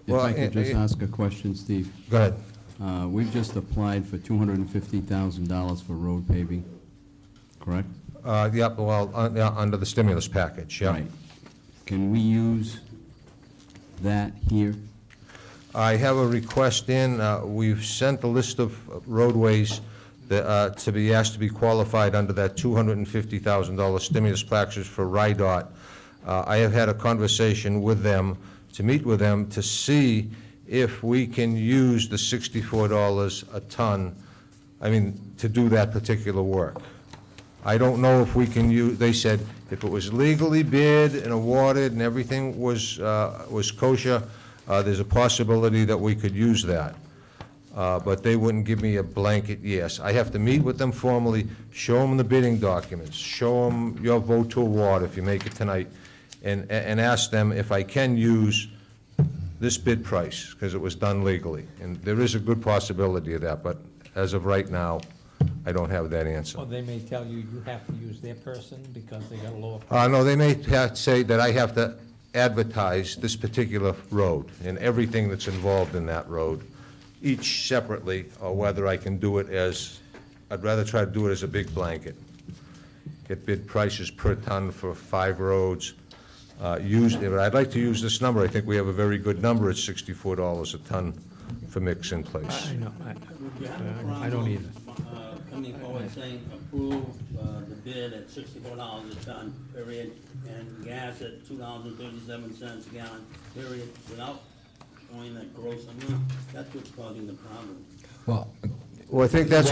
If I could just ask a question, Steve. Go ahead. We've just applied for $250,000 for road paving, correct? Yep, well, under the stimulus package, yeah. Right. Can we use that here? I have a request in, we've sent a list of roadways that, to be asked to be qualified under that $250,000 stimulus package for RIDOT. I have had a conversation with them, to meet with them, to see if we can use the $64 a ton, to do that particular work. I don't know if we can use, they said if it was legally bid and awarded and everything was kosher, there's a possibility that we could use that. But they wouldn't give me a blanket yes. I have to meet with them formally, show them the bidding documents, show them your vote to award if you make it tonight, and ask them if I can use this bid price, because it was done legally. And there is a good possibility of that, but as of right now, I don't have that answer. Or they may tell you you have to use their person because they got a lower price. No, they may say that I have to advertise this particular road and everything that's involved in that road, each separately, or whether I can do it as, I'd rather try to do it as a big blanket. Get bid prices per ton for 5 roads. But I'd like to use this number. I think we have a very good number at $64 a ton for mix in place. I know, Would you have a I don't either. problem, coming forward saying approve the bid at $64 a ton, period, and gas at $2.37 a gallon, period, without showing that gross amount? That's what's causing the problem. Well, Well, I think that's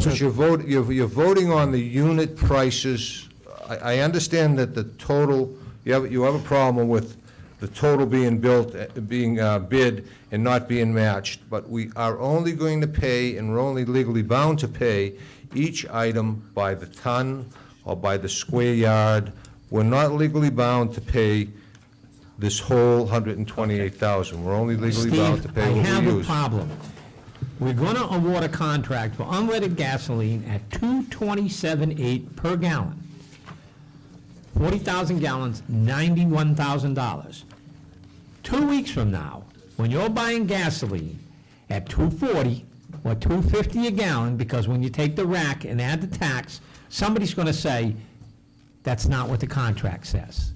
what you're voting, you're voting on the unit prices. I understand that the total, you have a problem with the total being bid and not being matched, but we are only going to pay, and we're only legally bound to pay, each item by the ton or by the square yard. We're not legally bound to pay this whole $128,000. We're only legally bound to pay what we use. Steve, I have a problem. We're gonna award a contract for unleaded gasoline at $2.27.8 per gallon. 40,000 gallons, $91,000. 2 weeks from now, when you're buying gasoline at $2.40 or $2.50 a gallon, because when you take the rack and add the tax, somebody's gonna say, that's not what the contract says.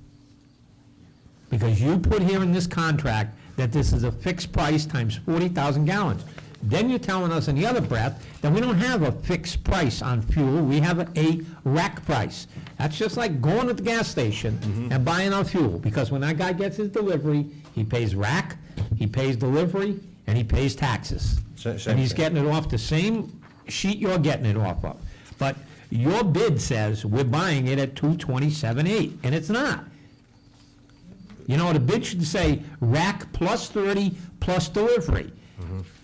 Because you put here in this contract that this is a fixed price times 40,000 gallons. Then you're telling us in the other breath that we don't have a fixed price on fuel, we have a rack price. That's just like going to the gas station and buying our fuel, because when that guy gets his delivery, he pays rack, he pays delivery, and he pays taxes. And he's getting it off the same sheet you're getting it off of. But your bid says we're buying it at $2.27.8, and it's not. You know, the bid should say rack plus 30 plus delivery.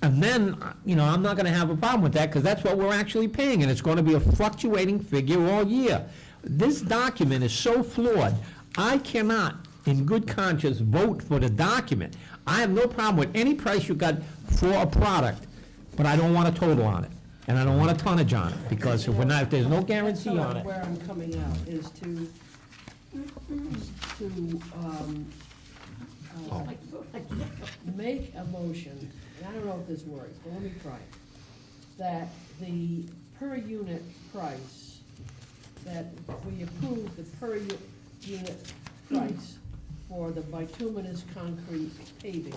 And then, you know, I'm not gonna have a problem with that, because that's what we're actually paying, and it's gonna be a fluctuating figure all year. This document is so flawed, I cannot, in good conscience, vote for the document. I have no problem with any price you got for a product, but I don't want a total on it, and I don't want a tonnage on it, because if there's no guarantee on it. Where I'm coming out is to make a motion, and I don't know if this works, but let me try it, that the per unit price, that we approve the per unit price for the bituminous concrete paving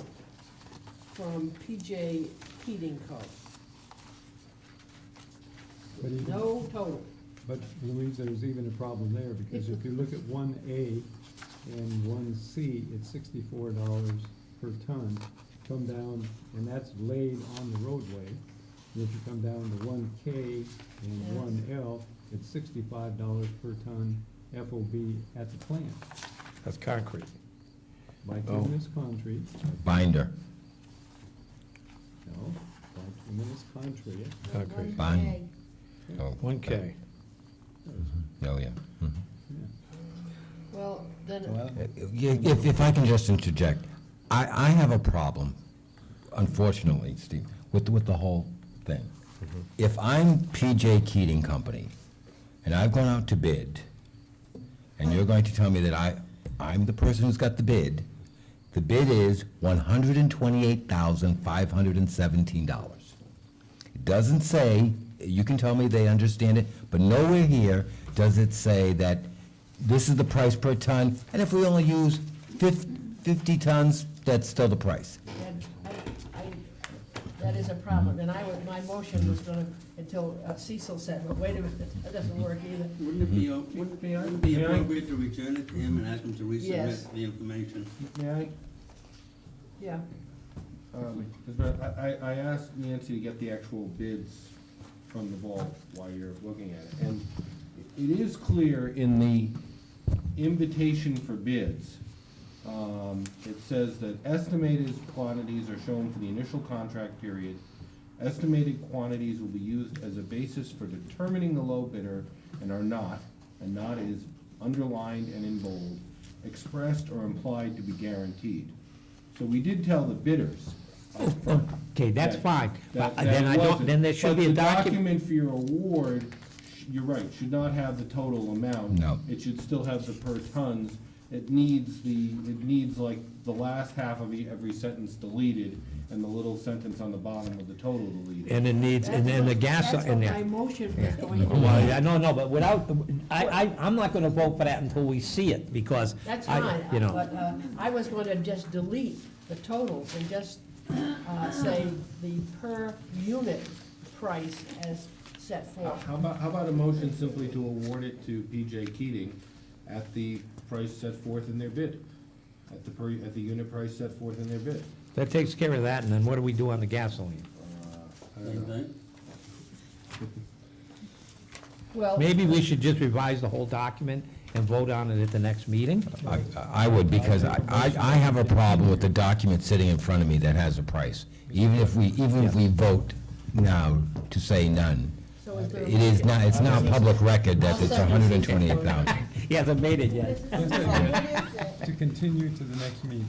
from PJ Heating Co. No total. But Louise, there's even a problem there, because if you look at 1A and 1C, it's $64 per ton. Come down, and that's laid on the roadway. And if you come down to 1K and 1L, it's $65 per ton FOB at the plant. That's concrete. Bituminous concrete. binder. No, bituminous concrete. Concrete. Binder. Oh, 1K. Oh, yeah. Mhm. Well, then, If I can just interject, I have a problem, unfortunately, Steve, with the whole thing. If I'm PJ Keating Company, and I've gone out to bid, and you're going to tell me that I'm the person who's got the bid is $128,517. It doesn't say, you can tell me they understand it, but nowhere here does it say that this is the price per ton, and if we only use 50 tons, that's still the price. that is a problem, and my motion was gonna, until Cecil said, but wait a minute, that doesn't work either. Wouldn't it be appropriate to return it to him and ask him to Yes. resubmit the information? May I? Yeah. I asked Nancy to get the actual bids from the vault while you're looking at it, and it is clear in the invitation for bids, it says that estimated quantities are shown for the initial contract period. Estimated quantities will be used as a basis for determining the low bidder and are not, and not is underlined and in bold, expressed or implied to be guaranteed. So we did tell the bidders up front. Okay, that's that- fine. that- But that then it I don't, wasn't. then there should be a But the document. document for your award, you're right, should not have the total amount. No. It should still have the per tons. It needs like the last half of every sentence deleted and the little sentence on the bottom with the total deleted. And it needs, and then the gas That's in what there. my motion was going to be. Well, yeah, no, but without, I'm not gonna vote for that until we see it, because That's I, fine, you know. but I was going to just delete the totals and just say the per unit price as set forth. How about a motion simply to award it to PJ Keating at the price set forth in their bid? At the unit price set forth in their bid? That takes care of that, and then what do we do on the gasoline? Same thing? Well, Maybe we should just revise the whole document and vote on it at the next meeting? I would, because I have a problem with the document sitting in front of me that has a price. Even if we vote now to say none, so is there a it is not, it's not public record that it's I'll second 128,000. He hasn't made it yet. To continue to the next meeting.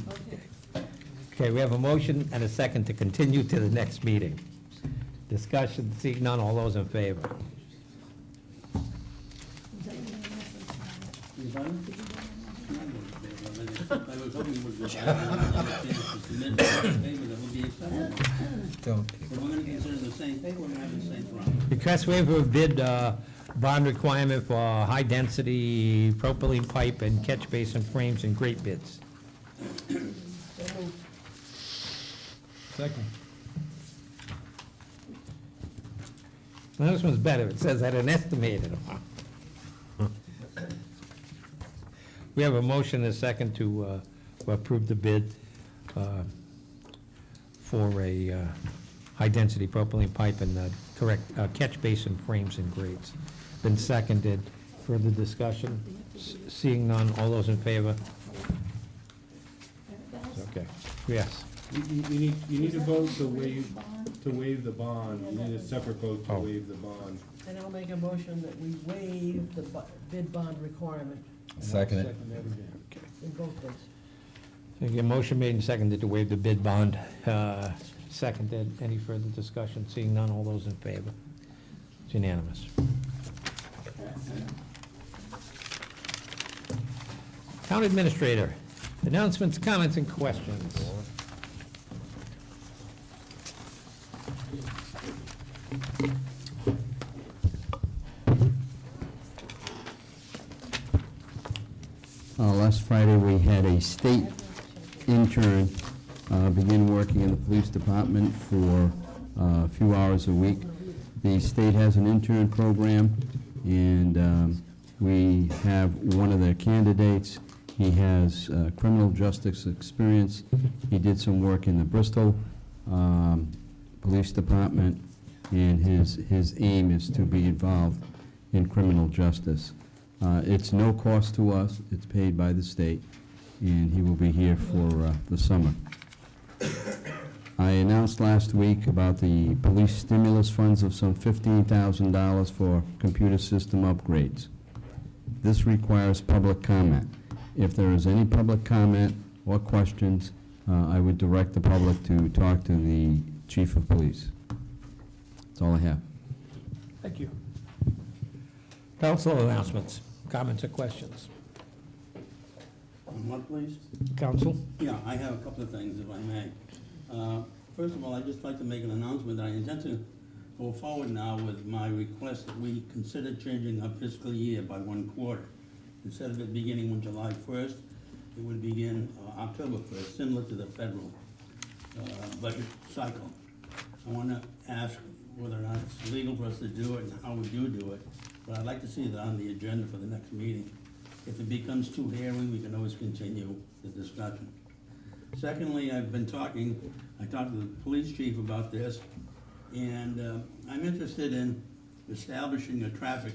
Okay, we have a motion and a second to continue to the next meeting. Discussion, seeing none, all those in favor? Anybody? I was hoping it would be submitted paper that would be acceptable. If we're gonna consider the same thing, we're gonna have the same problem. Request waiver of bid bond requirement for high-density propylene pipe and catch basin frames and grate bids. Second. Now, this one's better, it says at an estimated amount. We have a motion and a second to approve the bid for a high-density propylene pipe and correct catch basin frames and grates. Been seconded. Further discussion? Seeing none, all those in favor? Okay, yes. You need a vote to waive the bond. You need a separate vote to waive the bond. And I'll make a motion that we waive the bid bond requirement Second it. in both bids. Okay, motion made and seconded to waive the bid bond. Seconded. Any further discussion? Seeing none, all those in favor? It's unanimous. Town Administrator, announcements, comments, and questions. Last Friday, we had a state intern begin working in the police department for a few hours a week. The state has an intern program, and we have one of their candidates. He has criminal justice experience. He did some work in the Bristol Police Department, and his aim is to be involved in criminal justice. It's no cost to us. It's paid by the state, and he will be here for the summer. I announced last week about the police stimulus funds of some $15,000 for computer system upgrades. This requires public comment. If there is any public comment or questions, I would direct the public to talk to the chief of police. That's all I have. Thank you. Council announcements, comments, or questions? On what, please? Council? Yeah, I have a couple of things, if I may. First of all, I'd just like to make an announcement that I intend to go forward now with my request that we consider changing our fiscal year by 1 quarter. Instead of it beginning on July 1st, it would begin October 1st, similar to the federal budget cycle. I want to ask whether or not it's legal for us to do it and how we do it, but I'd like to see that on the agenda for the next meeting. If it becomes too hairy, we can always continue the discussion. Secondly, I talked to the police chief about this, and I'm interested in establishing a traffic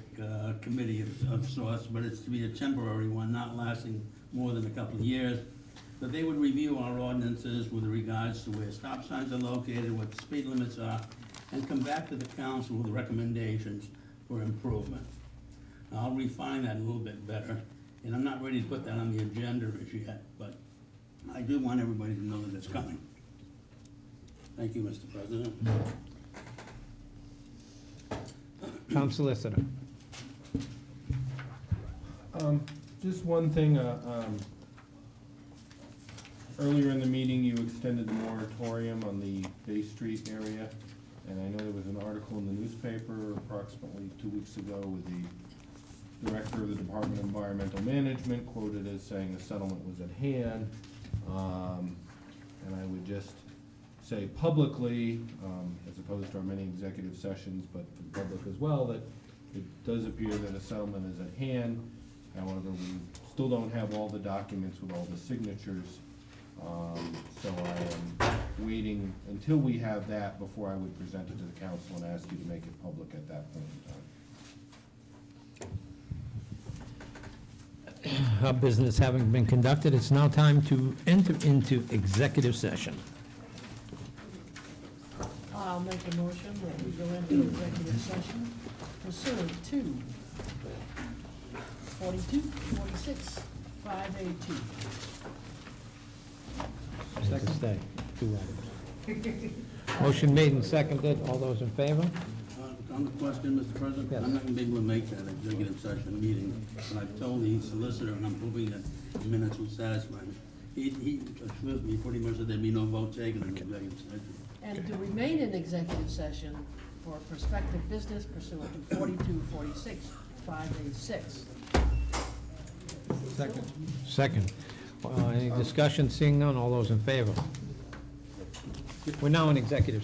committee of sorts, but it's to be a temporary one, not lasting more than a couple of years, that they would review our ordinances with regards to where stop signs are located, what the speed limits are, and come back to the council with recommendations for improvement. I'll refine that a little bit better, and I'm not ready to put that on the agenda as yet, but I do want everybody to know that it's coming. Thank you, Mr. President. Town Solicitor. Just one thing, earlier in the meeting, you extended the moratorium on the Bay Street area, and I know there was an article in the newspaper approximately 2 weeks ago with the director of the Department of Environmental Management quoted as saying a settlement was at hand. And I would just say publicly, as opposed to our many executive sessions, but for the public as well, that it does appear that a settlement is at hand. However, we still don't have all the documents with all the signatures. So I am waiting until we have that before I would present it to the council and ask you to make it public at that point in time. Our business having been conducted, it's now time to enter into executive session. I'll make a motion that we go into executive session pursuant to 42, 46, 5A2. Second stay, 2 items. Motion made and seconded, all those in favor? On the question, Mr. President, Yes. I'm not going to be able to make that executive session meeting, but I've told the solicitor, and I'm hoping that the minutes will satisfy me. He assures me pretty much that there'd be no vote taken in the executive session. And to remain in executive session for prospective business pursuant to 42, 46, 5A6. Second. Any discussion, seeing none, all those in favor? We're now in executive session.